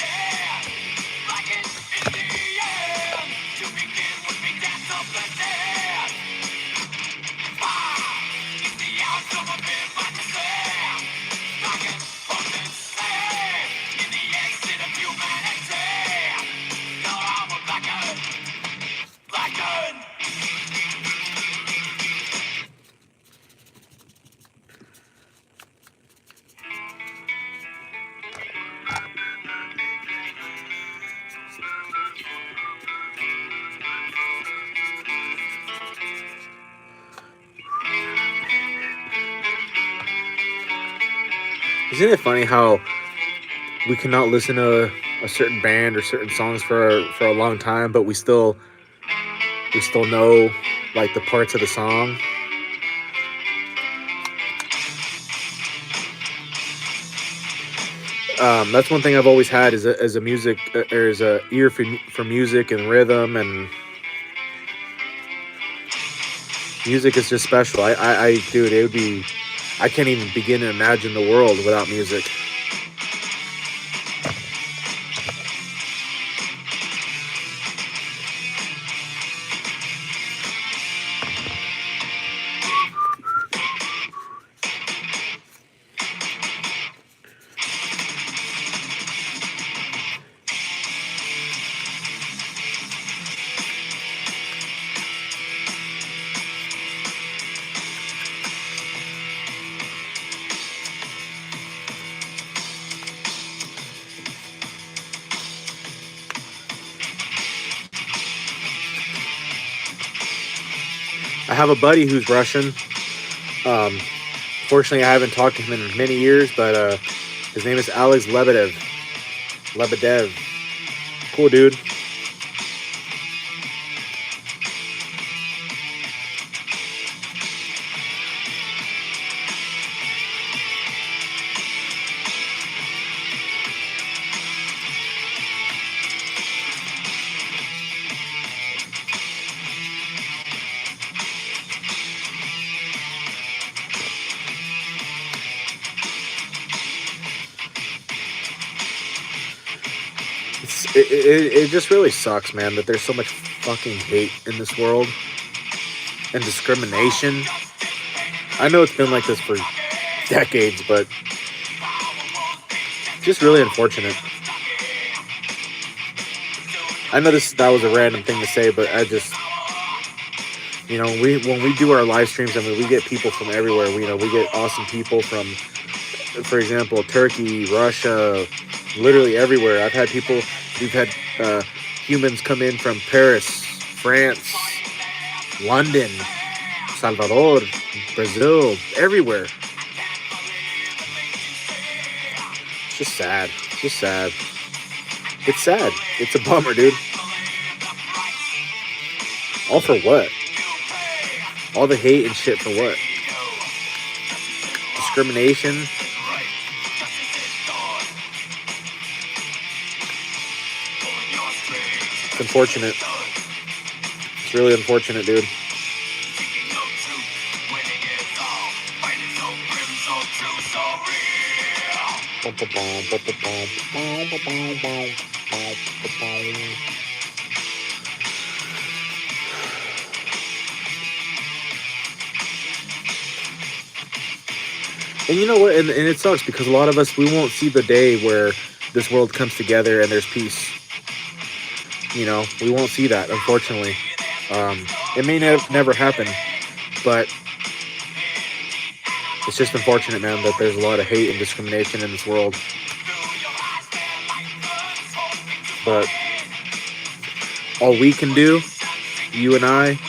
Isn't it funny how we cannot listen to a certain band or certain songs for a long time, but we still know like the parts of the song? That's one thing I've always had as a music or as a ear for music and rhythm, and music is just special. Dude, it would be. I can't even begin to imagine the world without music. I have a buddy who's Russian. Um, Fortunately, I haven't talked to him in many years, but his name is Alex Lebedev. Lebedev. Cool dude. it just really sucks, man, that there's so much fucking hate in this world and discrimination. I know it's been like this for decades, but just really unfortunate. I know that was a random thing to say, but I just, when we do our live streams, I mean, we get people from everywhere. We get awesome people from, for example, Turkey, Russia, literally everywhere. We've had humans come in from Paris, France, London, Salvador, Brazil, everywhere. It's just sad. It's sad. It's a bummer, dude. All for what? All the hate and shit for what? Discrimination. It's unfortunate. It's really unfortunate, dude. And you know what? And it sucks because a lot of us, we won't see the day where this world comes together and there's peace. We won't see that, unfortunately. It may never happen, but it's just unfortunate, man, that there's a lot of hate and discrimination in this world. But all we can do, you and I,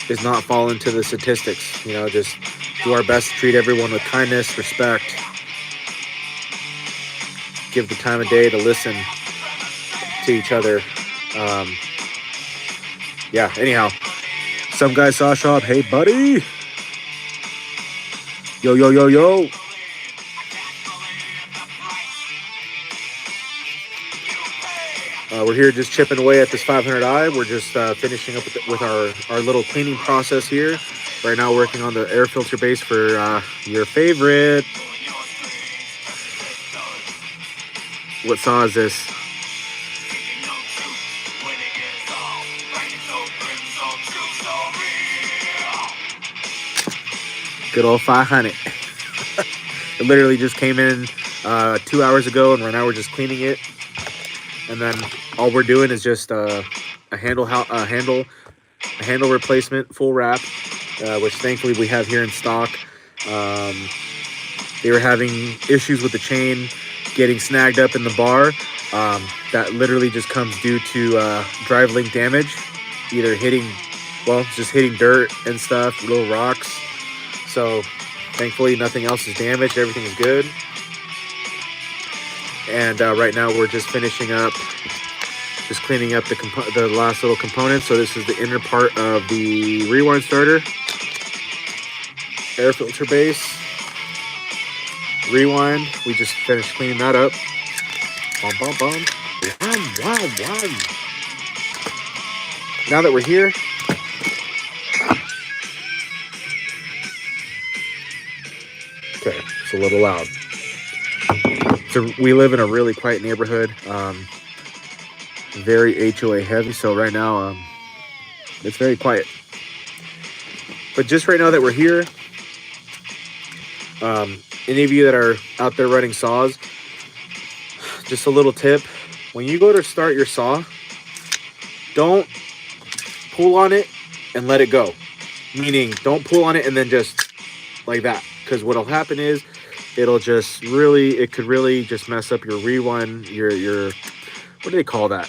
is not fall into the statistics. Just do our best to treat everyone with kindness, respect. Give the time of day to listen to each other. Anyhow, some guy saw shop. Hey, buddy. Yo, yo, yo, yo. We're here just chipping away at this 500i. We're just finishing up with our little cleaning process here. Right now working on the air filter base for your favorite. What saw is this? Good old 500. It literally just came in 2 hours ago, and right now we're just cleaning it. And then all we're doing is just a handle replacement, full wrap, which thankfully we have here in stock. They were having issues with the chain getting snagged up in the bar. That literally just comes due to drive link damage, either just hitting dirt and stuff, little rocks. So thankfully nothing else is damaged. Everything is good. And right now we're just finishing up, just cleaning up the last little component. So this is the inner part of the rewind starter, air filter base, rewind. We just finished cleaning that up. Bum, bum, bum. Wow. Now that we're here, okay, it's a little loud. So we live in a really quiet neighborhood, very HOA heavy. So right now, it's very quiet. But just right now that we're here, any of you that are out there running saws, just a little tip: when you go to start your saw, don't pull on it and let it go. Meaning, don't pull on it and then just like that, because what'll happen is it could really just mess up your rewind, your what do they call that?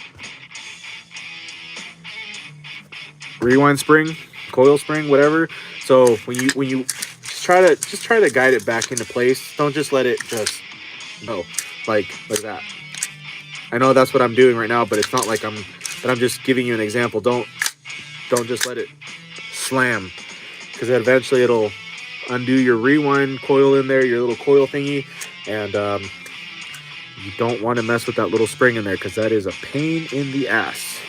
Rewind spring, coil spring, whatever. So when you just try to guide it back into place. Don't just let it just go like that. I know that's what I'm doing right now, but it's not like I'm just giving you an example. Don't just let it slam, because eventually it'll undo your rewind coil in there, your little coil thingy, and you don't want to mess with that little spring in there, because that is a pain in the ass.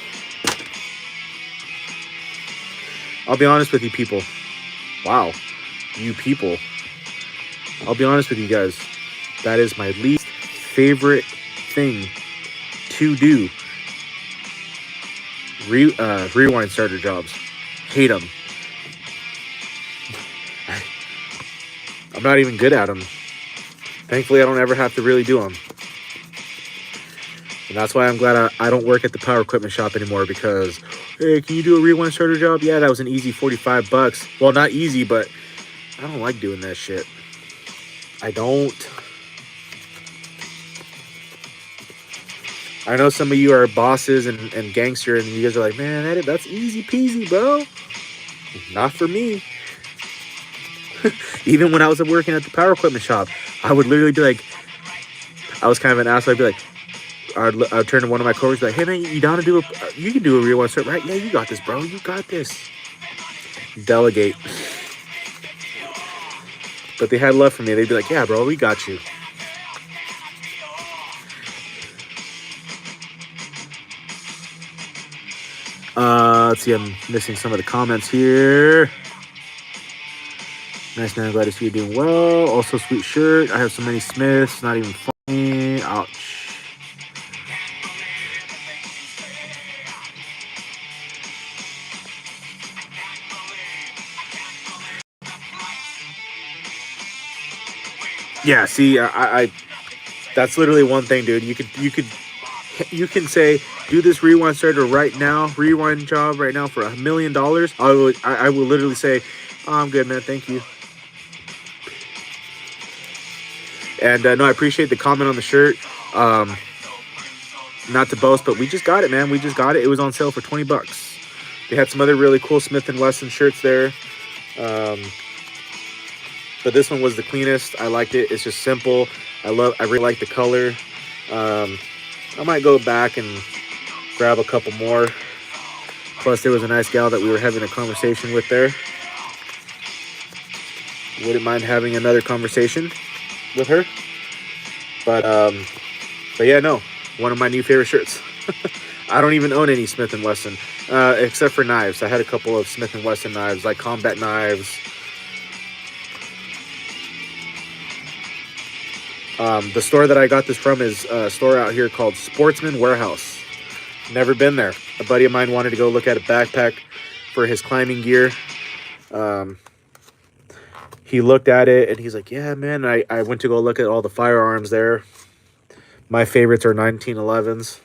I'll be honest with you people. Wow, you people. I'll be honest with you guys. That is my least favorite thing to do. Rewind starter jobs. Hate them. I'm not even good at them. Thankfully, I don't ever have to really do them. And that's why I'm glad I don't work at the power equipment shop anymore, because, hey, can you do a rewind starter job? Yeah, that was an easy $45. Well, not easy, but I don't like doing that shit. I don't. I know some of you are bosses and gangster, and you guys are like, man, that's easy peasy, bro. Not for me. Even when I was working at the power equipment shop, I would literally be like, I was kind of an asshole. I'd be like, I'd turn to one of my coworkers, like, hey man, you down to do you can do a rewind start, right? Yeah, you got this, bro. You got this. Delegate. But they had love for me. They'd be like, yeah, bro, we got you. Let's see, I'm missing some of the comments here. Nice man, glad to see you doing well. Also, sweet shirt. I have so many Smiths, not even funny. Ouch. Yeah, see, I that's literally one thing, dude. You can say, do this rewind starter right now, rewind job right now for $1 million. I will literally say, oh, I'm good, man. Thank you. And no, I appreciate the comment on the shirt. Not to boast, but we just got it, man. We just got it. It was on sale for $20. They had some other really cool Smith & Wesson shirts there. But this one was the cleanest. I liked it. It's just simple. I really like the color. I might go back and grab a couple more. Plus, there was a nice gal that we were having a conversation with there. Wouldn't mind having another conversation with her. But yeah, no. One of my new favorite shirts. I don't even own any Smith & Wesson, except for knives. I had a couple of Smith & Wesson knives, like combat knives. The store that I got this from is a store out here called Sportsman Warehouse. Never been there. A buddy of mine wanted to go look at a backpack for his climbing gear. He looked at it and he's like, yeah, man. I went to go look at all the firearms there. My favorites are 1911s.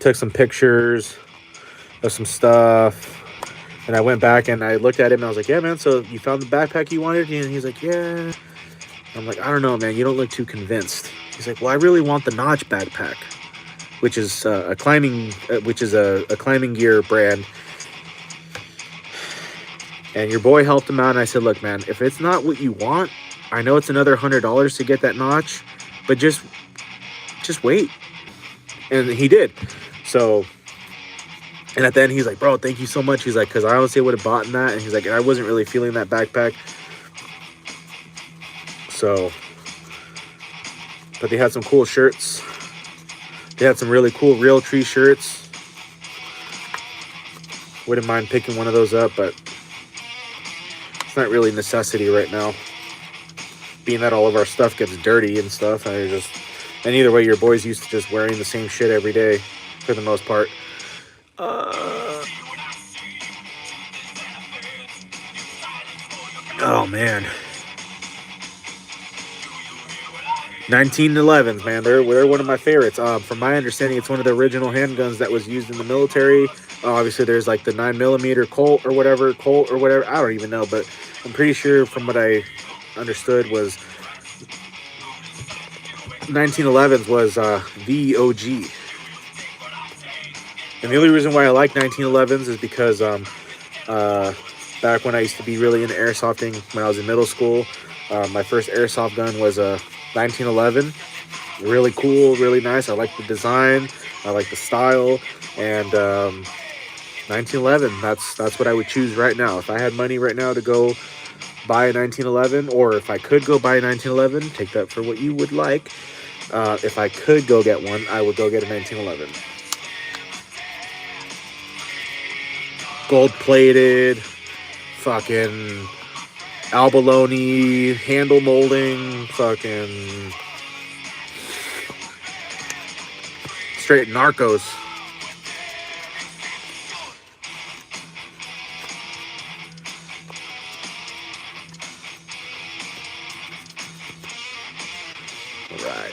Took some pictures of some stuff. And I went back and I looked at him and I was like, yeah, man, so you found the backpack you wanted? And he's like, yeah. I'm like, I don't know, man. You don't look too convinced. He's like, well, I really want the Notch backpack, which is a climbing gear brand. And your boy helped him out. And I said, look, man, if it's not what you want, I know it's another $100 to get that Notch, but just wait. And he did. So... And at the end, he's like, bro, thank you so much. He's like, because I honestly would have bought that. And he's like, and I wasn't really feeling that backpack. So, but they had some cool shirts. They had some really cool Real Tree shirts. Wouldn't mind picking one of those up, but it's not really a necessity right now. Being that all of our stuff gets dirty and stuff. And either way, your boy's used to just wearing the same shit every day for the most part. Oh man, 1911s, man. They're one of my favorites. From my understanding, it's one of the original handguns that was used in the military. Obviously, there's like the 9mm Colt or whatever. I don't even know, but I'm pretty sure from what I understood was 1911s was the OG. And the only reason why I like 1911s is because back when I used to be really into airsofting when I was in middle school, my first airsoft gun was a 1911. Really cool, really nice. I like the design, I like the style, and 1911. That's what I would choose right now. If I had money right now to go buy a 1911, or if I could go buy a 1911, take that for what you would like. If I could go get one, I would go get a 1911. Gold plated, fucking abalone, handle molding, fucking straight narcos. All right.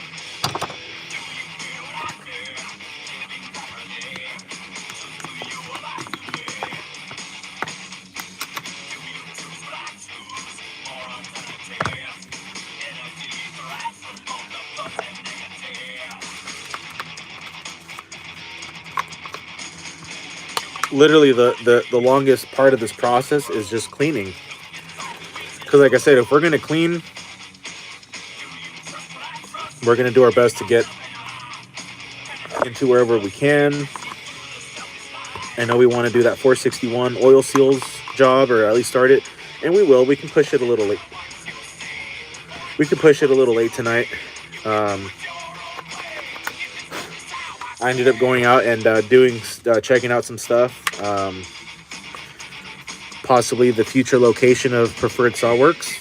Literally the longest part of this process is just cleaning, because like I said, if we're going to clean, we're going to do our best to get into wherever we can. I know we want to do that 461 oil seals job, or at least start it, and we will. We can push it a little late. We can push it a little late tonight. I ended up going out and checking out some stuff. Possibly the future location of Preferred Sawworks.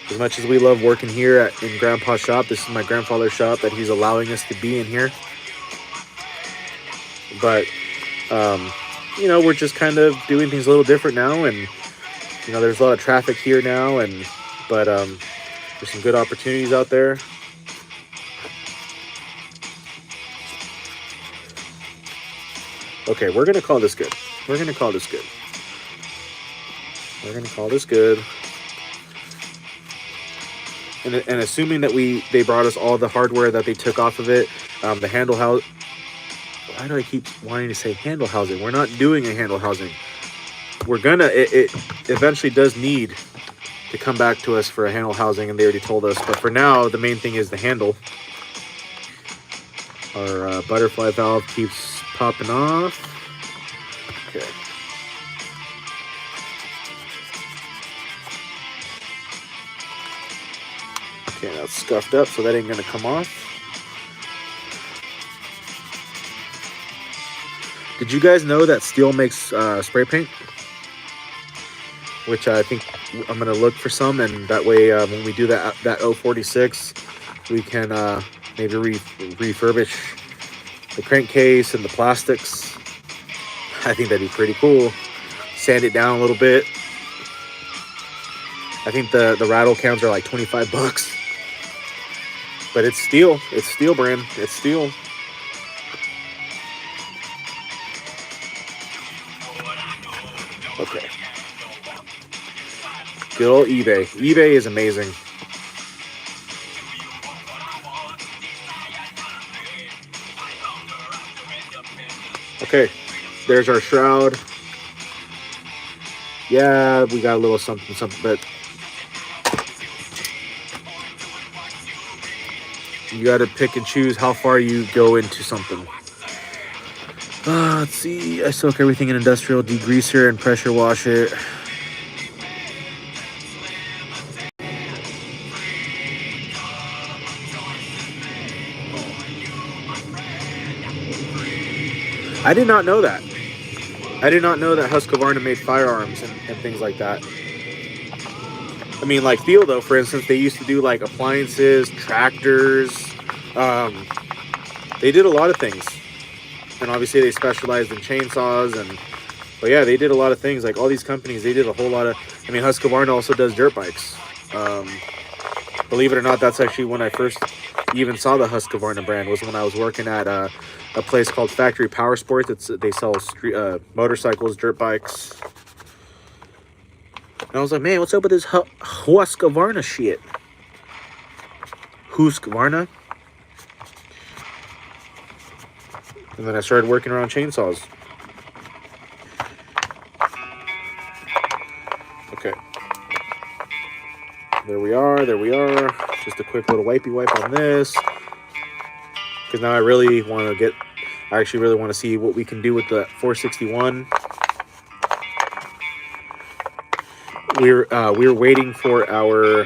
As much as we love working here in Grandpa's shop, this is my grandfather's shop that he's allowing us to be in here. But, we're just kind of doing things a little different now. And, there's a lot of traffic here now. But there's some good opportunities out there. Okay, we're going to call this good. We're going to call this good. We're going to call this good. And assuming that they brought us all the hardware that they took off of it, the handle house. Why do I keep wanting to say handle housing? We're not doing a handle housing. We're gonna. It eventually does need to come back to us for a handle housing, and they already told us. But for now, the main thing is the handle. Our butterfly valve keeps popping off. Okay. Okay, now it's scuffed up, so that ain't gonna come off. Did you guys know that Stihl makes spray paint? Which I think I'm gonna look for some, and that way when we do that 046, we can maybe refurbish the crankcase and the plastics. I think that'd be pretty cool. Sand it down a little bit. I think the rattle cans are like $25. But it's Stihl. It's Stihl brand. It's Stihl. Okay. Good old eBay. eBay is amazing. Okay. There's our shroud. Yeah, we got a little something, but you got to pick and choose how far you go into something. Let's see. I soak everything in industrial degreaser and pressure wash it. I did not know that. I did not know that Husqvarna made firearms and things like that. I mean, like Stihl, though, for instance, they used to do like appliances, tractors. They did a lot of things. And obviously they specialized in chainsaws. But yeah, they did a lot of things. Like all these companies, they did a whole lot of... I mean, Husqvarna also does dirt bikes. Believe it or not, that's actually when I first even saw the Husqvarna brand, was when I was working at a place called Factory Power Sports. They sell motorcycles, dirt bikes. And I was like, man, what's up with this Husqvarna shit? Husqvarna? And then I started working around chainsaws. Okay. There we are. There we are. Just a quick little wipey wipe on this. Because now I really want to get... I actually really want to see what we can do with the 461. We were waiting for our...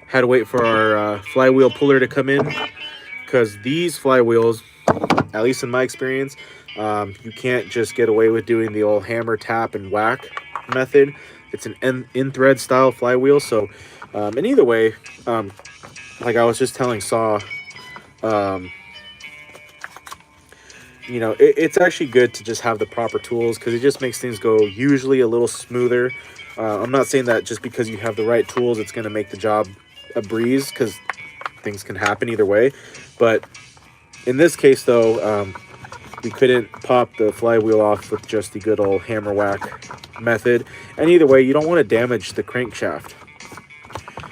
Had to wait for our flywheel puller to come in. Because these flywheels, at least in my experience, you can't just get away with doing the old hammer, tap, and whack method. It's an in thread style flywheel. So, and either way, like I was just telling Saw, um, it's actually good to just have the proper tools because it just makes things go usually a little smoother. I'm not saying that just because you have the right tools, it's going to make the job a breeze, because things can happen either way. But in this case, though, we couldn't pop the flywheel off with just the good old hammer whack method. And either way, you don't want to damage the crankshaft.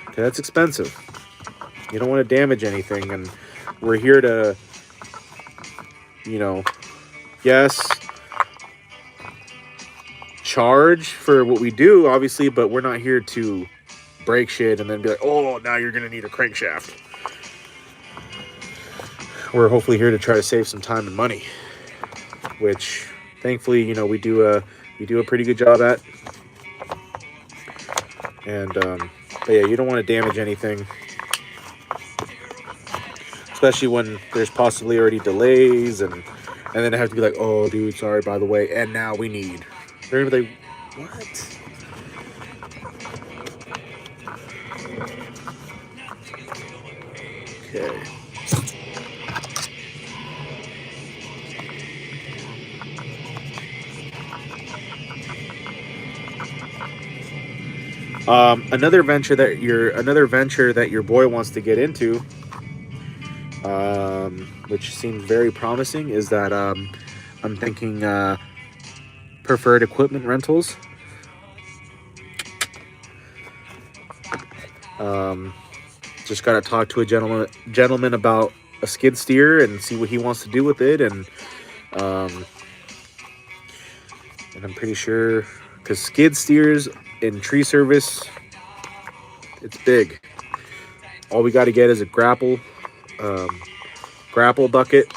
Okay, that's expensive. You don't want to damage anything. And we're here to, yes, charge for what we do, obviously, but we're not here to break shit and then be like, oh, now you're going to need a crankshaft. We're hopefully here to try to save some time and money, which thankfully, we do a pretty good job at. And but yeah, you don't want to damage anything, especially when there's possibly already delays, and then I have to be like, oh dude, sorry, by the way, and now we need. They're gonna be like, what? Okay. Another venture that your boy wants to get into, which seems very promising, is that I'm thinking preferred equipment rentals. Just got to talk to a gentleman about a skid steer and see what he wants to do with it, and I'm pretty sure, because skid steers in tree service, it's big. All we got to get is a grapple bucket,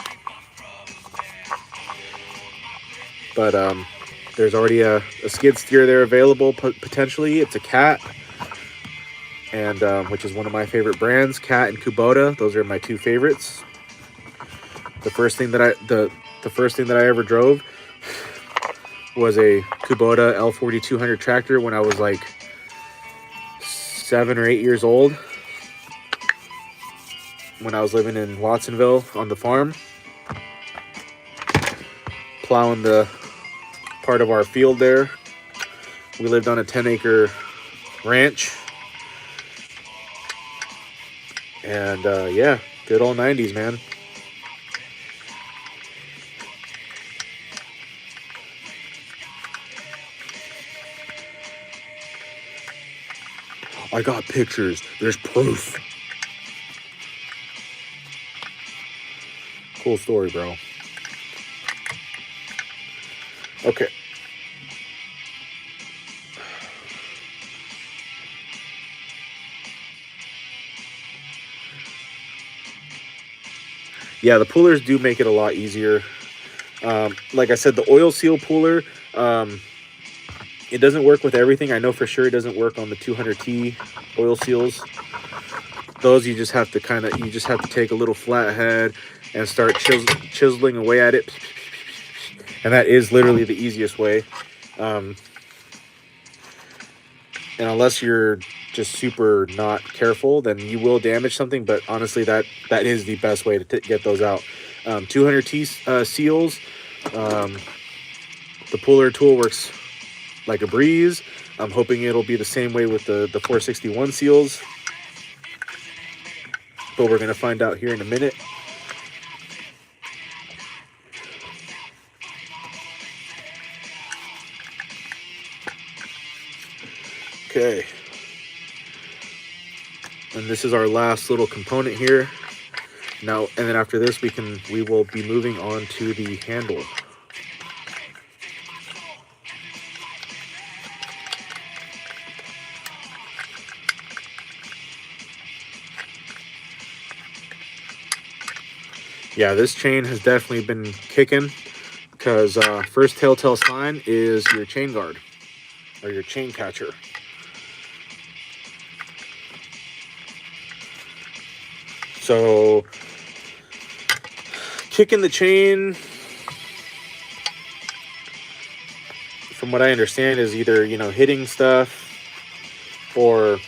but there's already a skid steer there available potentially. It's a Cat, and which is one of my favorite brands, Cat and Kubota. Those are my two favorites. The first thing that I ever drove was a Kubota L4200 tractor when I was like 7 or 8 years old, when I was living in Watsonville on the farm, plowing the part of our field there. We lived on a 10-acre ranch, and yeah, good old 90s, man. I got pictures. There's proof. Cool story, bro. Okay. Yeah, the pullers do make it a lot easier. Like I said, the oil seal puller, it doesn't work with everything. I know for sure it doesn't work on the 200T oil seals. Those you just have to take a little flathead and start chiseling away at it. And that is literally the easiest way. And unless you're just super not careful, then you will damage something. But honestly, that is the best way to get those out. 200T seals, the puller tool works like a breeze. I'm hoping it'll be the same way with the 461 seals, but we're going to find out here in a minute. Okay. And this is our last little component here. Now, and then after this, we will be moving on to the handle. Yeah, this chain has definitely been kicking, because first telltale sign is your chain guard or your chain catcher. So kicking the chain from what I understand, is either, you know, hitting stuff or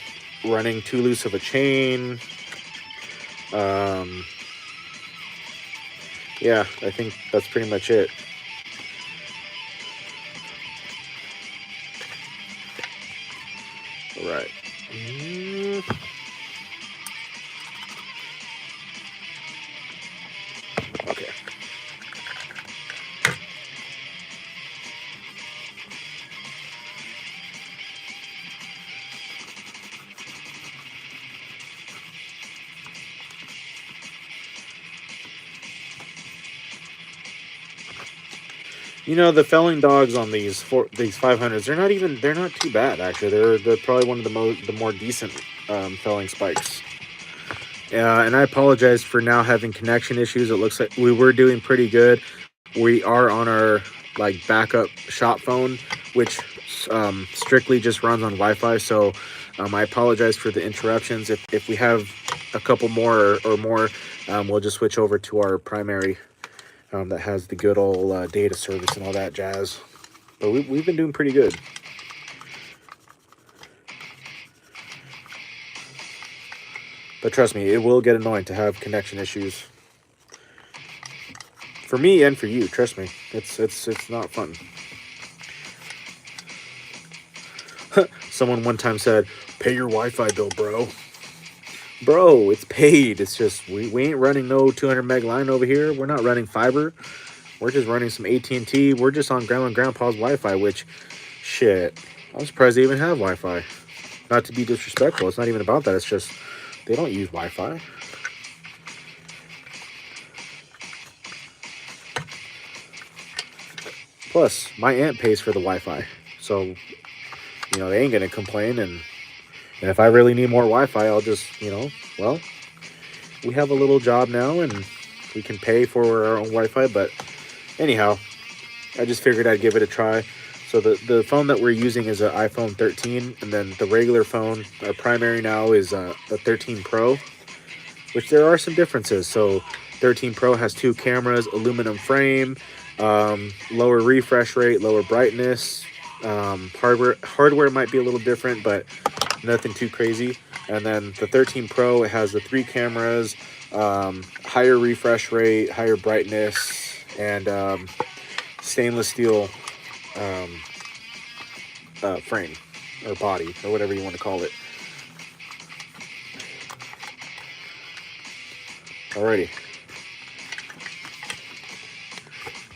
running too loose of a chain. Um, yeah, I think that's pretty much it. All right. Okay. You know, the felling dogs on these 500s, they're not too bad actually. They're probably one of the more decent felling spikes. And I apologize for now having connection issues. It looks like we were doing pretty good. We are on our like backup shop phone, which strictly just runs on Wi-Fi. So I apologize for the interruptions. If we have a couple more or more, we'll just switch over to our primary that has the good old data service and all that jazz. But we've been doing pretty good. But trust me, it will get annoying to have connection issues. For me and for you, trust me. It's not fun. Someone one time said, "Pay your Wi-Fi bill, bro." Bro, it's paid. It's just we ain't running no 200 meg line over here. We're not running fiber. We're just running some AT&T. We're just on grandma and grandpa's Wi-Fi, which, shit, I'm surprised they even have Wi-Fi. Not to be disrespectful. It's not even about that. It's just they don't use Wi-Fi. Plus, my aunt pays for the Wi-Fi. So, you know, they ain't going to complain. And if I really need more Wi-Fi, I'll just, you know, well, we have a little job now and we can pay for our own Wi-Fi. But anyhow, I just figured I'd give it a try. So the phone that we're using is an iPhone 13. And then the regular phone, our primary now, is a 13 Pro, which there are some differences. So 13 Pro has 2 cameras, aluminum frame, lower refresh rate, lower brightness. Hardware might be a little different, but nothing too crazy. And then the 13 Pro, it has the 3 cameras, higher refresh rate, higher brightness, and stainless steel frame or body or whatever you want to call it. Alrighty.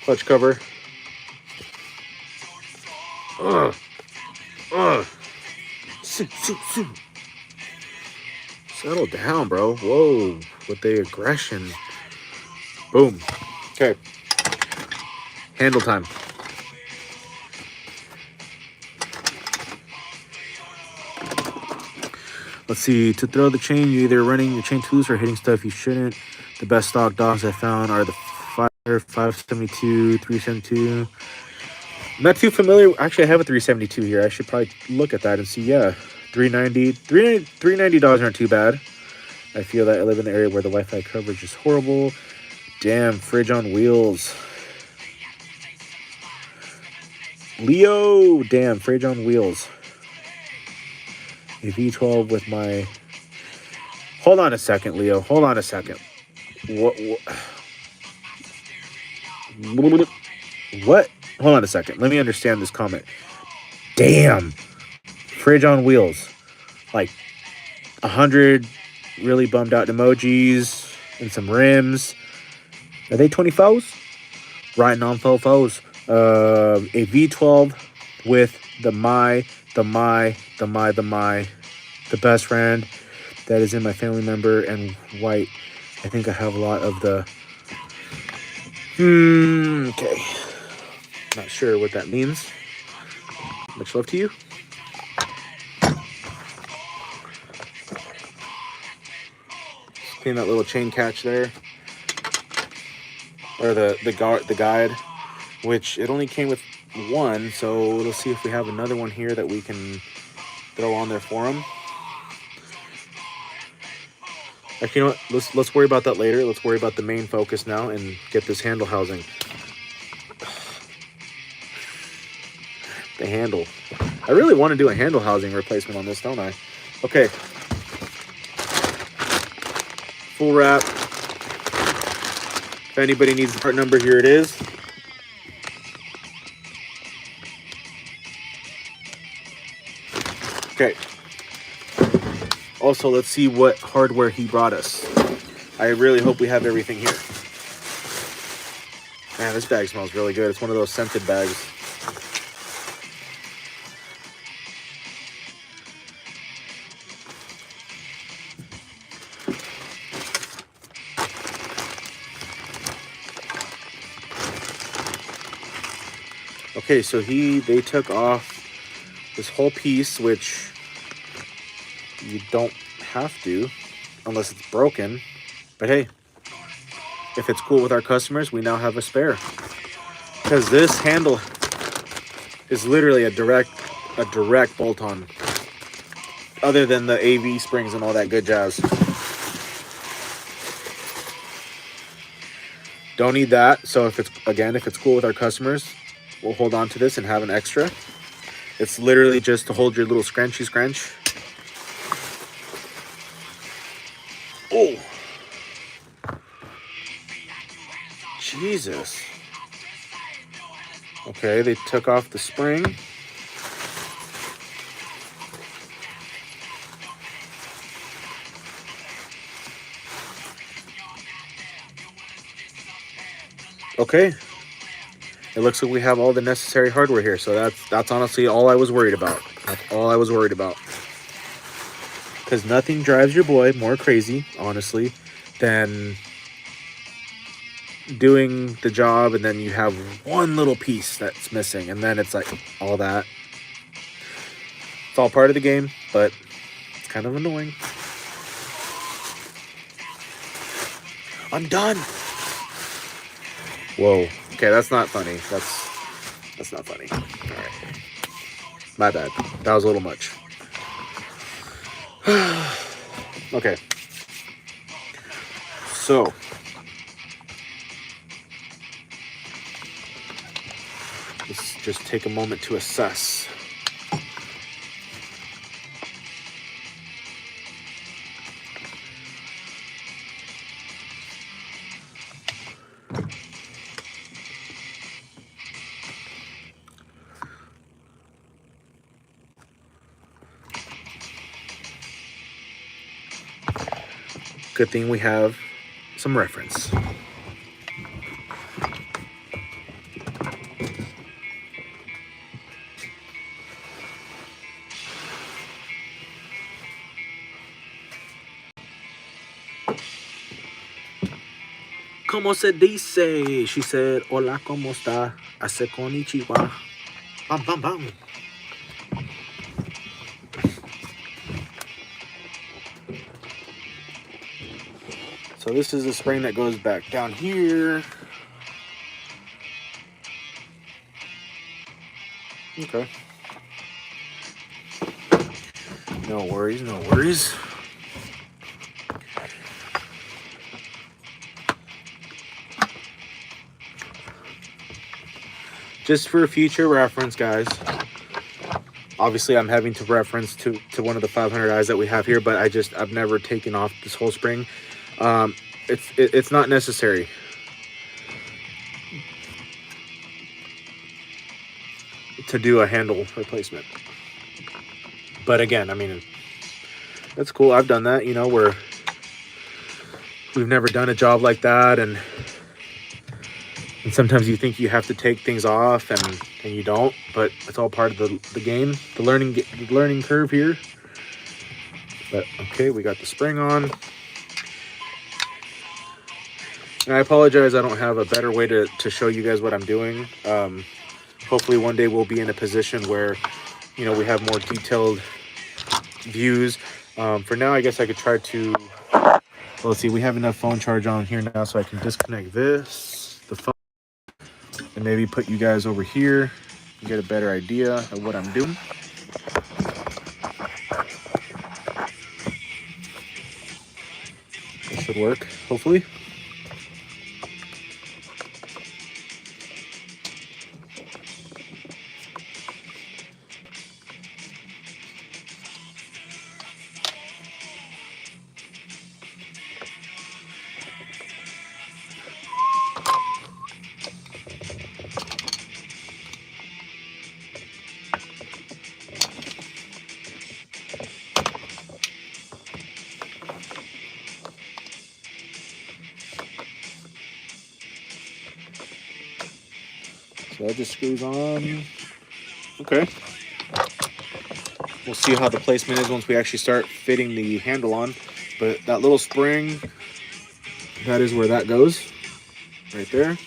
Clutch cover. Settle down, bro. Whoa, with the aggression. Boom. Okay. Handle time. Let's see. To throw the chain, you're either running your chain too loose or hitting stuff you shouldn't. The best stock dogs I found are the 572, 372. I'm not too familiar. Actually, I have a 372 here. I should probably look at that and see. Yeah, 390 dollars aren't too bad. I feel that I live in an area where the Wi-Fi coverage is horrible. Damn, fridge on wheels. Leo, damn, fridge on wheels. A V12 with my... Hold on a second, Leo. Hold on a second. What? Hold on a second. Let me understand this comment. Damn. Fridge on wheels. Like 100 really bummed out emojis and some rims. Are they 24s? Riding on fofos. A V12 with the best friend that is in my family member and white. I think I have a lot of the... Okay. Not sure what that means. Much love to you. Clean that little chain catch there. Or the guide, which it only came with one, so let's see if we have another one here that we can throw on there for him. Actually, you know what? Let's worry about that later. Let's worry about the main focus now and get this handle housing. handle. I really want to do a handle housing replacement on this, don't I? Okay. Full wrap. If anybody needs the part number, here it is. Okay. Also, let's see what hardware he brought us. I really hope we have everything here. Man, this bag smells really good. It's one of those scented bags. Okay, so they took off this whole piece, which you don't have to unless it's broken. But hey, if it's cool with our customers, we now have a spare. Because this handle is literally a direct bolt-on. Other than the AV springs and all that good jazz. Don't need that. So if it's cool with our customers, we'll hold on to this and have an extra. It's literally just to hold your little scrunchy scrunch. Oh, Jesus. Okay, they took off the spring. Okay. It looks like we have all the necessary hardware here, so that's honestly all I was worried about. That's all I was worried about. Because nothing drives your boy more crazy, honestly, than doing the job and then you have one little piece that's missing, and then it's like all that. It's all part of the game, but it's kind of annoying. I'm done. Whoa. Okay, that's not funny. That's not funny. All right. My bad. That was a little much. Okay. So. Let's just take a moment to assess. Good thing we have some reference. ¿Cómo se dice? She said, hola, ¿cómo está? Hace konnichiwa. Bam, bam, bam. So this is the spring that goes back down here. Okay. No worries, no worries. Just for future reference, guys. Obviously, I'm having to reference to one of the 500 eyes that we have here, but I've never taken off this whole spring. It's not necessary. To do a handle replacement. But again, I mean, that's cool. I've done that, you know, where we've never done a job like that, and sometimes you think you have to take things off and you don't, but it's all part of the game, the learning curve here. But okay, we got the spring on. And I apologize, I don't have a better way to show you guys what I'm doing. Hopefully one day we'll be in a position where, you know, we have more detailed views. For now, I guess I could try to, well, let's see, we have enough phone charge on here now, so I can disconnect the phone, and maybe put you guys over here and get a better idea of what I'm doing. It should work, hopefully. So that just screws on. Okay. We'll see how the placement is once we actually start fitting the handle on. But that little spring, that is where that goes. Right there.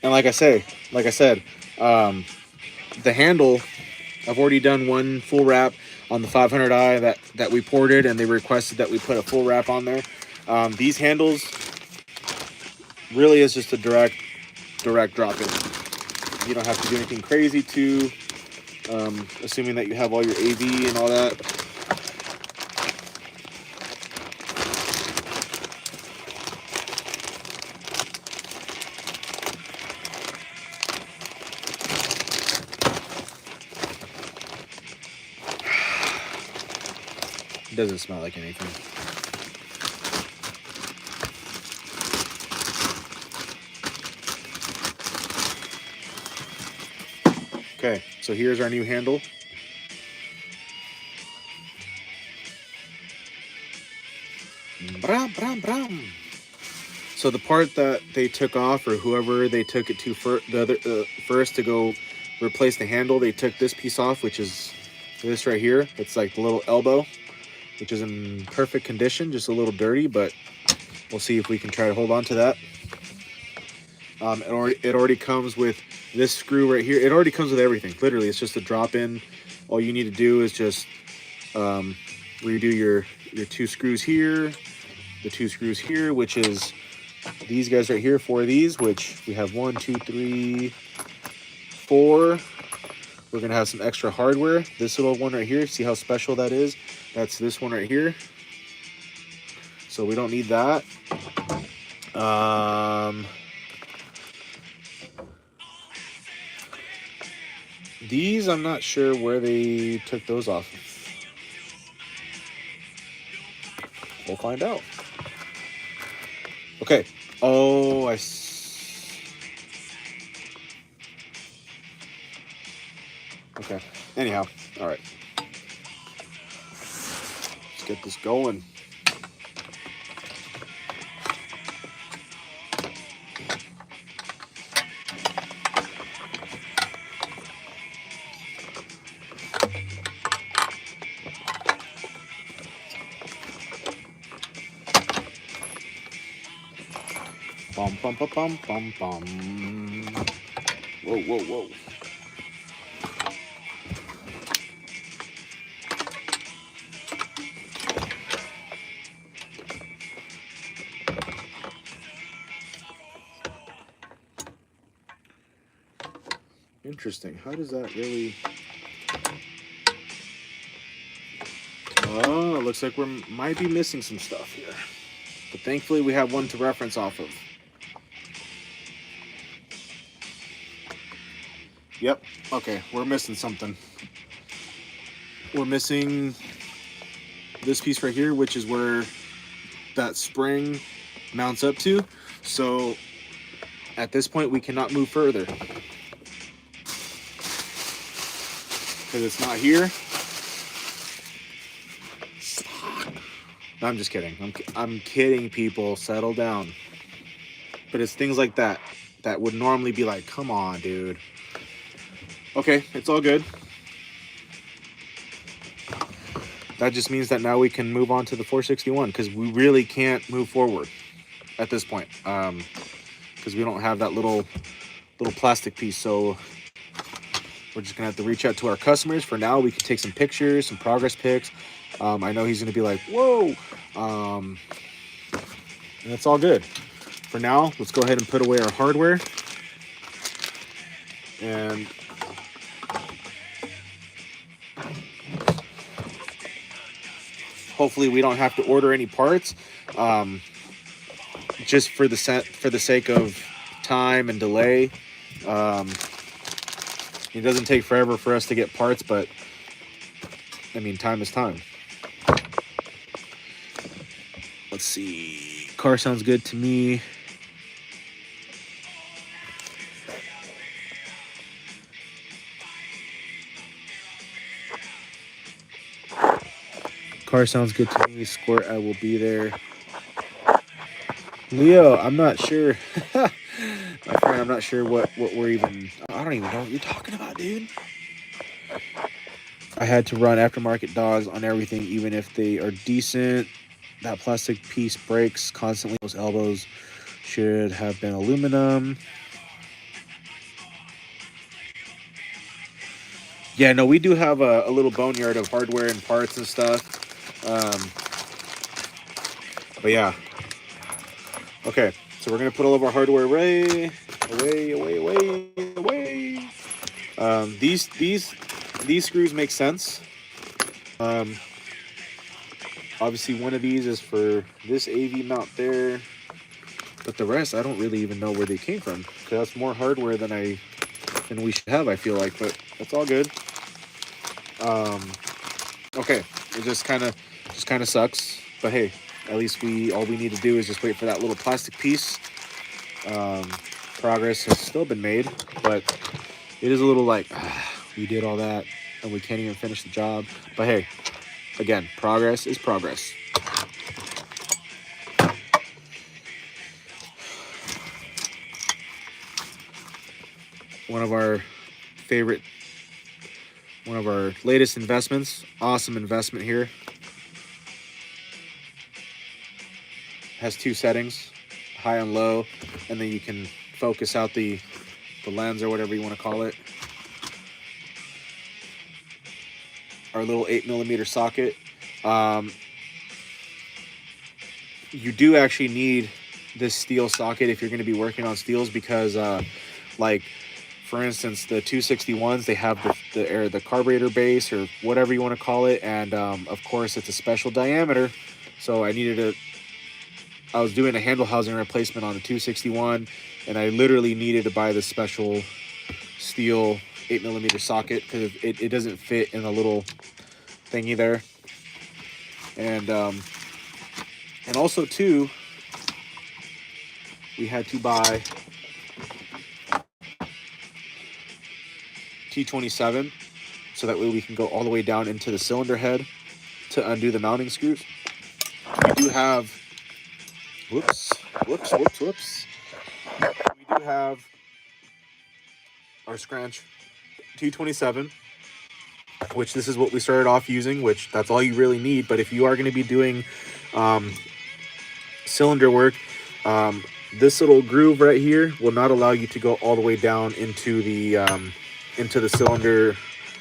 And like I said, the handle, I've already done one full wrap on the 500i that we ported, and they requested that we put a full wrap on there. These handles really is just a direct drop in. You don't have to do anything crazy to, assuming that you have all your AV and all that. It doesn't smell like anything. Okay, so here's our new handle. Bram, bram, bram. So the part that they took off, or whoever they took it to first to go replace the handle, they took this piece off, which is this right here. It's like the little elbow, which is in perfect condition, just a little dirty, but we'll see if we can try to hold on to that. It already comes with this screw right here. It already comes with everything. Literally, it's just a drop in. All you need to do is just redo your two screws here, the two screws here, which is these guys right here, 4 of these, which we have 1, 2, 3, 4. We're gonna have some extra hardware. This little one right here, see how special that is? That's this one right here. So we don't need that. These, I'm not sure where they took those off of. We'll find out. Okay. Oh, okay. Anyhow, all right. Let's get this going. Bum, bum, bum, bum, bum, bum. Whoa, whoa, whoa. Interesting. How does that really... Oh, it looks like we might be missing some stuff here. But thankfully we have one to reference off of. Yep. Okay, we're missing something. We're missing this piece right here, which is where that spring mounts up to. So at this point, we cannot move further because it's not here. No, I'm just kidding. I'm kidding, people. Settle down. But it's things like that that would normally be like, come on, dude. Okay, it's all good. That just means that now we can move on to the 461 because we really can't move forward at this point because we don't have that little plastic piece. So we're just gonna have to reach out to our customers. For now, we can take some pictures, some progress pics. I know he's gonna be like, whoa, and it's all good. For now, let's go ahead and put away our hardware and hopefully we don't have to order any parts, just for the sake of time and delay. It doesn't take forever for us to get parts, but I mean, time is time. Let's see. Car sounds good to me. Car sounds good to me. Squirt, I will be there. Leo, I'm not sure. My friend, I'm not sure what we're even. I don't even know what you're talking about, dude. I had to run aftermarket dogs on everything, even if they are decent. That plastic piece breaks constantly. Those elbows should have been aluminum. Yeah, no, we do have a little boneyard of hardware and parts and stuff. Um, but yeah, okay. So we're gonna put all of our hardware away. These screws make sense. Um, Obviously, one of these is for this AV mount there, but the rest I don't really even know where they came from. Cause that's more hardware than we should have. I feel like, but that's all good. Um, okay, it just kind of sucks. But hey, at least we all we need to do is just wait for that little plastic piece. Um, Progress has still been made, but it is a little like we did all that and we can't even finish the job. But hey, again, progress is progress. One of our favorite, one of our latest investments. Awesome investment here. Has two settings, high and low, and then you can focus out the lens or whatever you want to call it. Our little 8mm socket. Um, you do actually need this Stihl socket if you're going to be working on Stihls because, like, for instance, the 261s they have the carburetor base or whatever you want to call it, and of course it's a special diameter. So I was doing a handle housing replacement on a 261, and I literally needed to buy this special Stihl 8mm socket because it doesn't fit in the little thingy there, and also too, we had to buy T27 so that way we can go all the way down into the cylinder head to undo the mounting screws. We do have, whoops, whoops, whoops, whoops. We do have our Scranch T27, which this is what we started off using, which that's all you really need. But if you are going to be doing um, cylinder work, this little groove right here will not allow you to go all the way down into the cylinder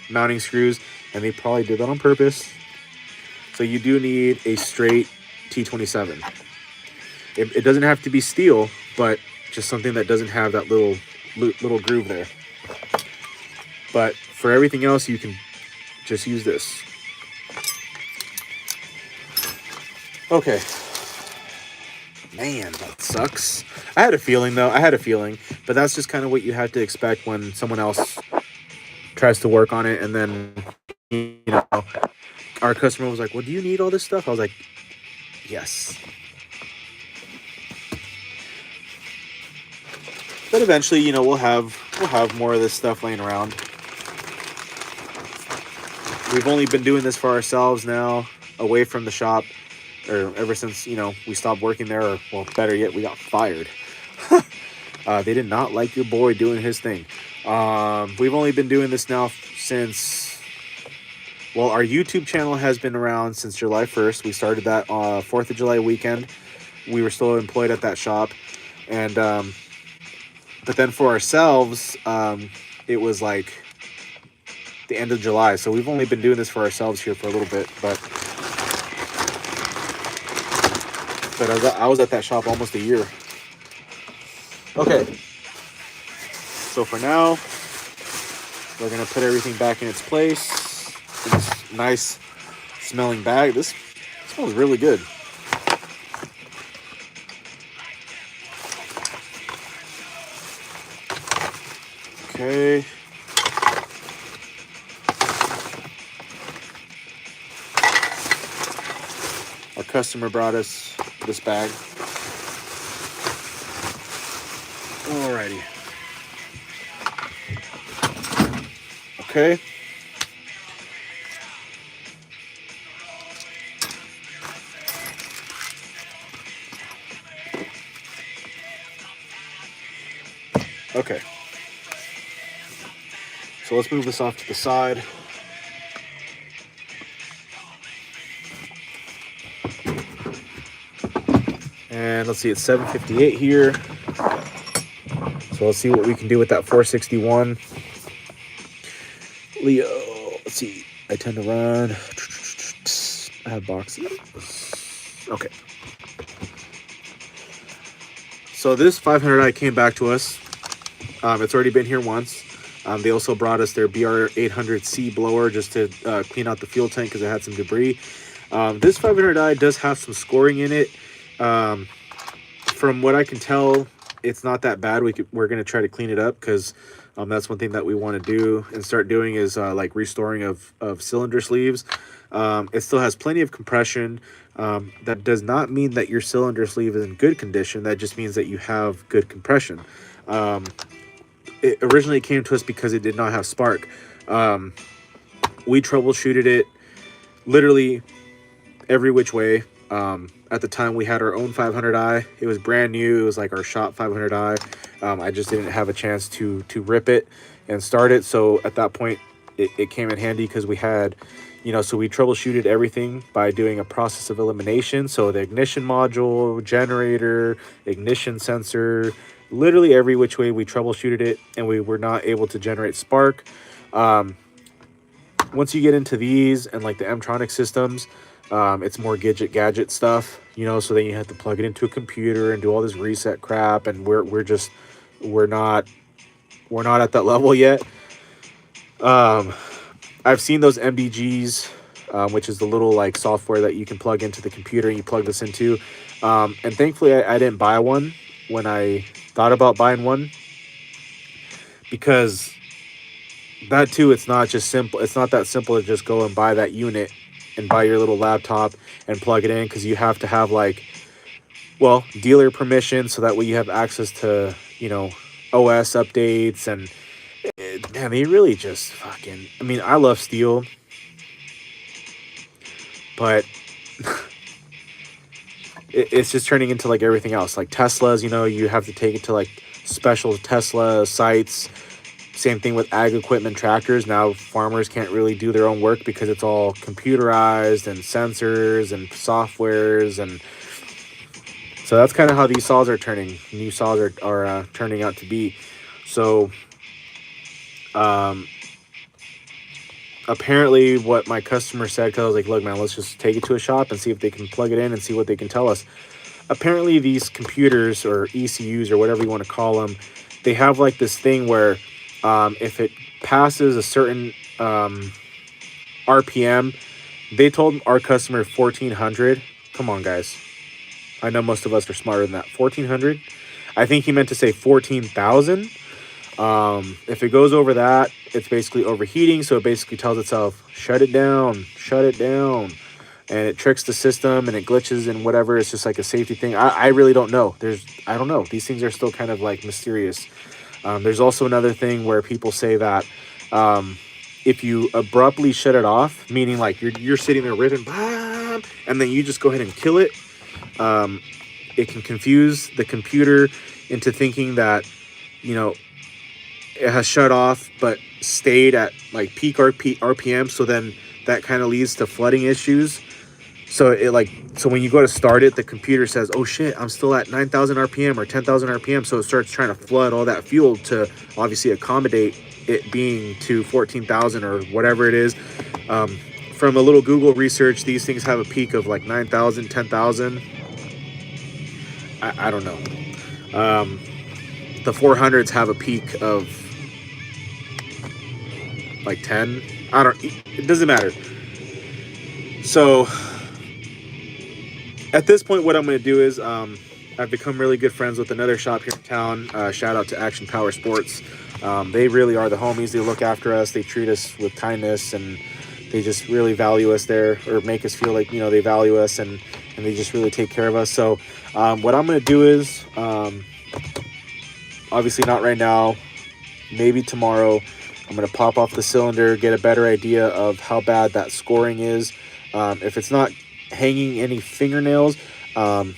mounting screws, and they probably did that on purpose. So you do need a straight T27. It doesn't have to be steel, but just something that doesn't have that little groove there. But for everything else, you can just use this. Okay. Man, that sucks. I had a feeling, though. But that's just kind of what you have to expect when someone else tries to work on it. And then, our customer was like, well, do you need all this stuff? I was like, yes. But eventually, we'll have more of this stuff laying around. We've only been doing this for ourselves now, away from the shop, or ever since, we stopped working there, or, well, better yet, we got fired. They did not like your boy doing his thing. We've only been doing this now since, well, our YouTube channel has been around since July 1st. We started that 4th of July weekend. We were still employed at that shop. And, but then for ourselves, it was like the end of July. So we've only been doing this for ourselves here for a little bit. But I was at that shop almost a year. Okay. So for now, we're going to put everything back in its place. In this nice smelling bag. This smells really good. Okay. Our customer brought us this bag. Alrighty. Okay. Okay. So let's move this off to the side. And let's see, it's 758 here. So let's see what we can do with that 461. Leo, let's see. I tend to run. I have boxes. Okay. So this 500i came back to us. It's already been here once. They also brought us their BR800C blower just to clean out the fuel tank because it had some debris. This 500i does have some scoring in it. From what I can tell, it's not that bad. We're going to try to clean it up because that's one thing that we want to do and start doing is like restoring of cylinder sleeves. It still has plenty of compression. That does not mean that your cylinder sleeve is in good condition. That just means that you have good compression. It originally came to us because it did not have spark. We troubleshooted it literally every which way. At the time we had our own 500i. It was brand new. It was like our shop 500i. I just didn't have a chance to rip it and start it. So at that point it came in handy because we had, so we troubleshooted everything by doing a process of elimination. So the ignition module, generator, ignition sensor, literally every which way we troubleshooted it, and we were not able to generate spark. Once you get into these and like the M-tronic systems, it's more gadget stuff, so then you have to plug it into a computer and do all this reset crap, and we're not at that level yet. I've seen those MDGs, which is the little like software that you can plug into the computer and you plug this into. And thankfully I didn't buy one when I thought about buying one, because that too, it's not just simple. It's not that simple to just go and buy that unit and buy your little laptop and plug it in, because you have to have like, dealer permission, so that way you have access to, OS updates. And man, they really just fucking, I love Stihl, but it's just turning into like everything else. Like Teslas, you have to take it to like special Tesla sites. Same thing with ag equipment, tractors. Now farmers can't really do their own work because it's all computerized and sensors and softwares. And so that's kind of how these saws are turning. New saws are turning out to be. So apparently what my customer said, because I was like, look, man, let's just take it to a shop and see if they can plug it in and see what they can tell us. Apparently these computers, or ECUs, or whatever you want to call them, they have like this thing where if it passes a certain RPM, they told our customer 1400. Come on, guys. I know most of us are smarter than that. 1400. I think he meant to say 14,000. If it goes over that, it's basically overheating. So it basically tells itself, shut it down. And it tricks the system and it glitches and whatever. It's just like a safety thing. I really don't know. I don't know. These things are still kind of like mysterious. There's also another thing where people say that if you abruptly shut it off, meaning like you're sitting there ripping, and then you just go ahead and kill it, it can confuse the computer into thinking that, it has shut off but stayed at like peak RPM. So then that kind of leads to flooding issues. So so when you go to start it, the computer says, oh shit, I'm still at 9,000 RPM or 10,000 RPM. So it starts trying to flood all that fuel to obviously accommodate it being to 14,000 or whatever it is. From a little Google research, these things have a peak of like 9,000, 10,000. I don't know. The 400s have a peak of like 10. It doesn't matter. So at this point, what I'm going to do is I've become really good friends with another shop here in town. Shout out to Action Power Sports. They really are the homies. They look after us. They treat us with kindness, and they just really value us there, or make us feel like, they value us, and they just really take care of us. So what I'm going to do is, obviously not right now, maybe tomorrow, I'm going to pop off the cylinder, get a better idea of how bad that scoring is. If it's not hanging any fingernails,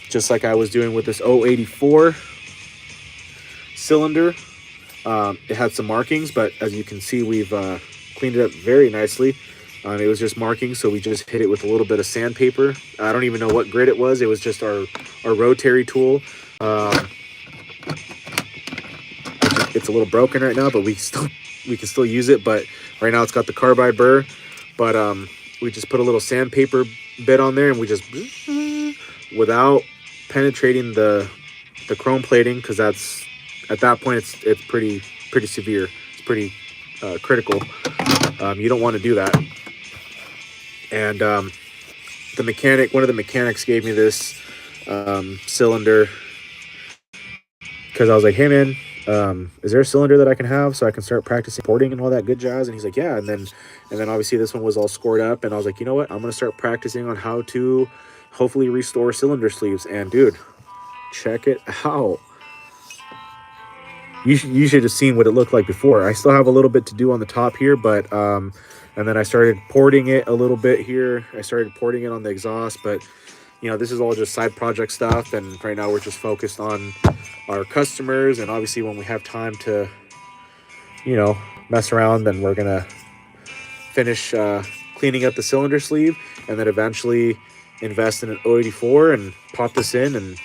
just like I was doing with this 084 cylinder, It had some markings, but as you can see, we've cleaned it up very nicely. It was just markings, so we just hit it with a little bit of sandpaper. I don't even know what grit it was. It was just our rotary tool. It's a little broken right now, but we can still use it. But right now it's got the carbide burr. But we just put a little sandpaper bit on there, and we just without penetrating the chrome plating, because that's at that point it's pretty severe. It's pretty critical. You don't want to do that. And one of the mechanics gave me this cylinder because I was like, hey man, is there a cylinder that I can have so I can start practicing porting and all that good jazz? And he's like, yeah. And then obviously this one was all scored up, and I was like, you know what? I'm gonna start practicing on how to hopefully restore cylinder sleeves. And dude, check it out. You should have seen what it looked like before. I still have a little bit to do on the top here, but and then I started porting it a little bit here. I started porting it on the exhaust, but this is all just side project stuff, and right now we're just focused on our customers. And obviously when we have time to mess around, then we're gonna finish cleaning up the cylinder sleeve, and then eventually invest in an 084 and pop this in and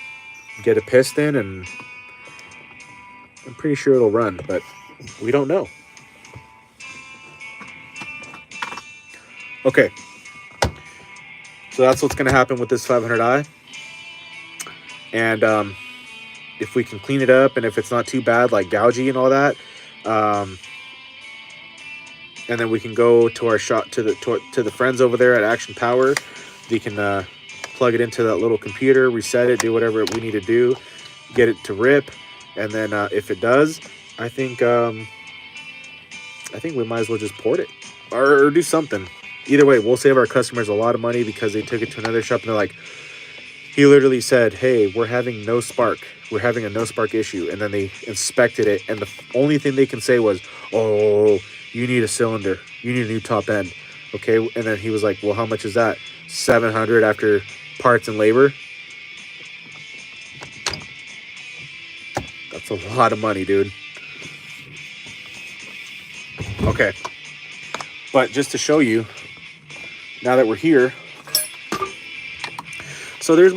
get a piston, and I'm pretty sure it'll run, but we don't know. Okay, so that's what's going to happen with this 500i. And if we can clean it up, and if it's not too bad, like gougy and all that, and then we can go to our shop, to the friends over there at Action Power. They can plug it into that little computer, reset it, do whatever we need to do, get it to rip. And then if it does, I think we might as well just port it or do something. Either way, we'll save our customers a lot of money, because they took it to another shop and they're like, he literally said, hey, we're having no spark. We're having a no spark issue. And then they inspected it, and the only thing they can say was, oh, you need a cylinder. You need a new top end. Okay. And then he was like, well, how much is that? $700 after parts and labor. That's a lot of money, dude. Okay. But just to show you, now that we're here, so there's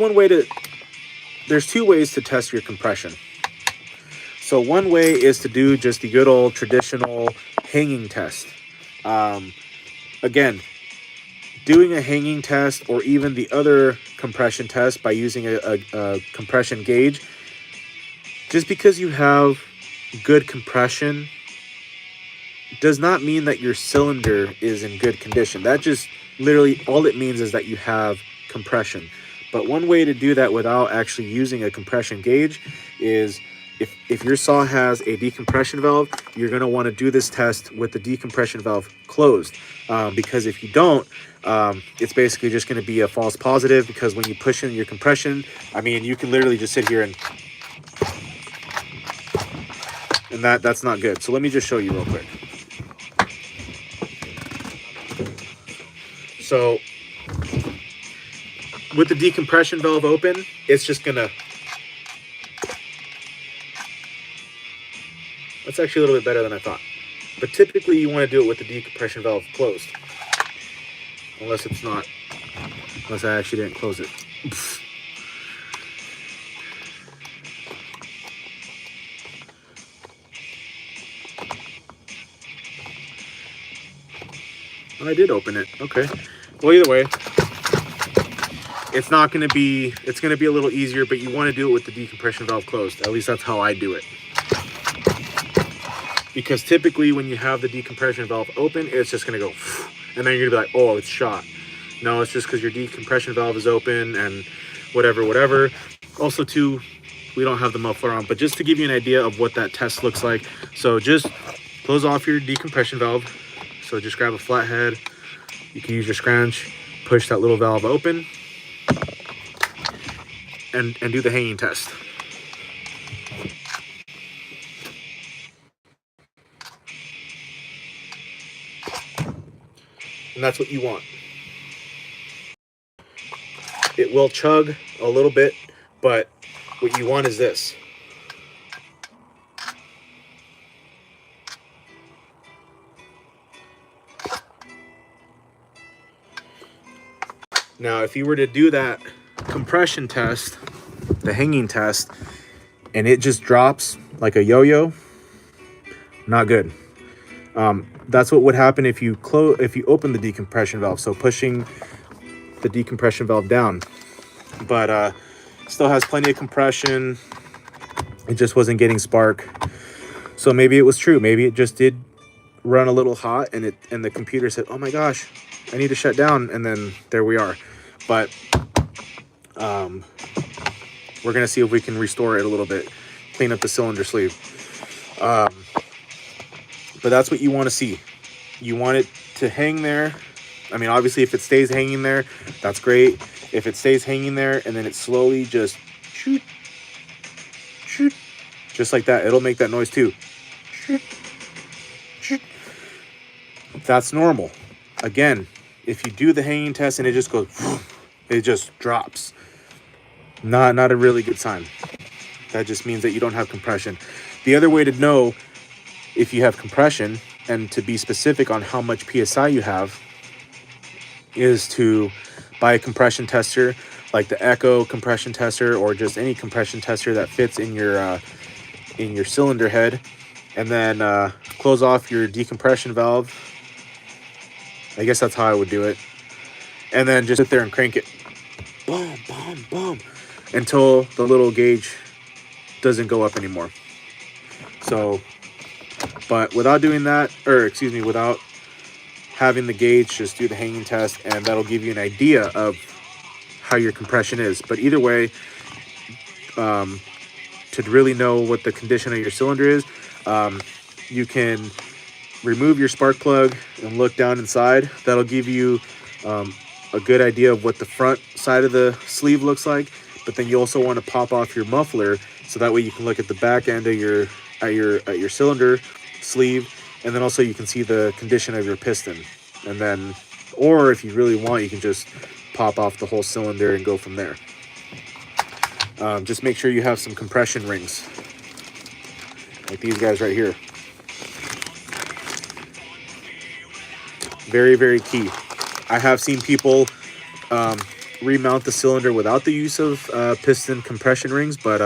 two ways to test your compression. So one way is to do just the good old traditional hanging test. Again, doing a hanging test, or even the other compression test by using a compression gauge, just because you have good compression does not mean that your cylinder is in good condition. That just literally all it means is that you have compression. But one way to do that without actually using a compression gauge is if your saw has a decompression valve, you're going to want to do this test with the decompression valve closed, because if you don't, it's basically just going to be a false positive, because when you push in your compression, I mean, you can literally just sit here and that's not good. So let me just show you real quick. So with the decompression valve open, it's just gonna, that's actually a little bit better than I thought. But typically you want to do it with the decompression valve closed. Unless I actually didn't close it. I did open it. Okay. Well, either way, it's going to be a little easier, but you want to do it with the decompression valve closed. At least that's how I do it. Because typically when you have the decompression valve open, it's just going to go, and then you're going to be like, oh, it's shot. No, it's just because your decompression valve is open and whatever. Also, too, we don't have the muffler on, but just to give you an idea of what that test looks like. So just close off your decompression valve. So just grab a flathead. You can use your scratch, push that little valve open, and do the hanging test. And that's what you want. It will chug a little bit, but what you want is this. Now, if you were to do that compression test, the hanging test, and it just drops like a yo-yo, not good. That's what would happen if you open the decompression valve, so pushing the decompression valve down. But still has plenty of compression. It just wasn't getting spark. So maybe it was true. Maybe it just did run a little hot, and the computer said, "Oh my gosh, I need to shut down," and then there we are. But we're gonna see if we can restore it a little bit, clean up the cylinder sleeve. But that's what you want to see. You want it to hang there. I mean, obviously, if it stays hanging there, that's great. If it stays hanging there and then it slowly just shoot, shoot, just like that, it'll make that noise too. Shoot, shoot. That's normal. Again, if you do the hanging test and it just goes, it just drops. Not a really good sign. That just means that you don't have compression. The other way to know if you have compression, and to be specific on how much PSI you have, is to buy a compression tester like the Echo compression tester, or just any compression tester that fits in your cylinder head, and then close off your decompression valve. I guess that's how I would do it. And then just sit there and crank it. Boom, boom, boom. Until the little gauge doesn't go up anymore. So, but without doing that, without having the gauge, just do the hanging test, and that'll give you an idea of how your compression is. But either way, to really know what the condition of your cylinder is, you can remove your spark plug and look down inside. That'll give you a good idea of what the front side of the sleeve looks like. But then you also want to pop off your muffler, so that way you can look at the back end of your cylinder sleeve, and then also you can see the condition of your piston. And then, or if you really want, you can just pop off the whole cylinder and go from there. Just make sure you have some compression rings, like these guys right here. Very, very key. I have seen people remount the cylinder without the use of piston compression rings, but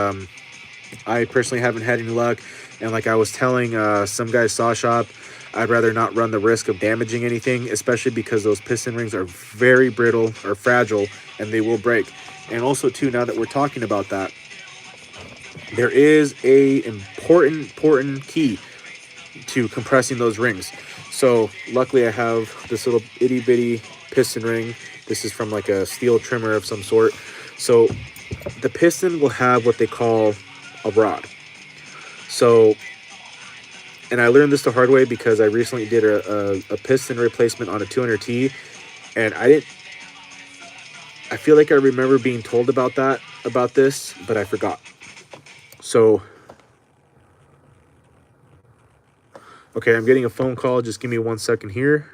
I personally haven't had any luck. And like I was telling some guy's saw shop, I'd rather not run the risk of damaging anything, especially because those piston rings are very brittle or fragile, and they will break. And also too, now that we're talking about that, there is a important key to compressing those rings. So luckily I have this little itty bitty piston ring. This is from like a Stihl trimmer of some sort. So the piston will have what they call a rod. So, and I learned this the hard way because I recently did a piston replacement on a 200T, and I feel like I remember being told about this, but I forgot. So, okay, I'm getting a phone call. Just give me 1 second here.